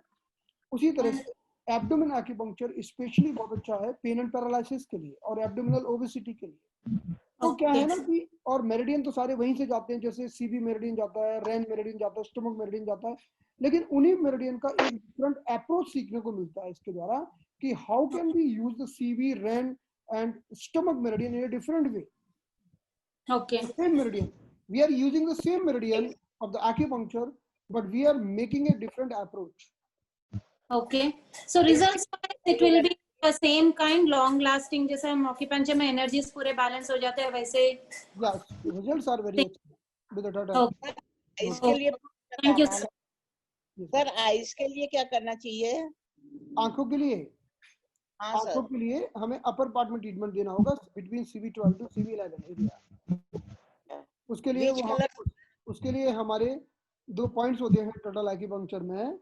उसी तरह से एब्डोमेन एक्यूपंक्चर स्पेशली बहुत अच्छा है पेन एंड पैरालिसिस के लिए और एब्डोमिनल ओबेसिटी के लिए। तो क्या है ना कि और मेरिडियन तो सारे वहीं से जाते हैं, जैसे सीबी मेरिडियन जाता है, रैन मेरिडियन जाता है, स्टमक मेरिडियन जाता है, लेकिन उन्हीं मेरिडियन का एक डिफरेंट अप्रोच सीखने को मिलता है इसके द्वारा कि how can we use the CV, ren and stomach meridian in a different way. Okay. Same meridian. We are using the same meridian of the acupuncture, but we are making a different approach. Okay. So results it will be the same kind, long lasting. जैसे हम acupuncture में energies पूरे balance हो जाते हैं वैसे। Yes, results are very excellent with the turtle. इसके लिए Thank you sir. Sir ice के लिए क्या करना चाहिए? आंखों के लिए हाँ आंखों के लिए हमें अपर पार्ट में ट्रीटमेंट देना होगा between CV12 to CV11 area. उसके लिए हमारे 2 पॉइंट्स होते हैं टोटल एक्यूपंक्चर में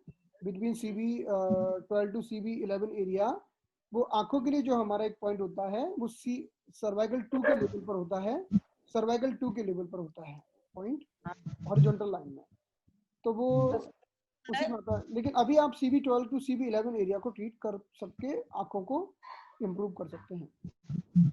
between CV12 to CV11 area. वो आंखों के लिए जो हमारा एक पॉइंट होता है वो सर्वाइकल 2 के लेवल पर होता है, सर्वाइकल 2 के लेवल पर होता है पॉइंट हॉरिजॉन्टल लाइन में, तो वो उसी में आता है। लेकिन अभी आप CV12 टू CV11 एरिया को ट्रीट कर सकके आंखों को इम्प्रूव कर सकते हैं।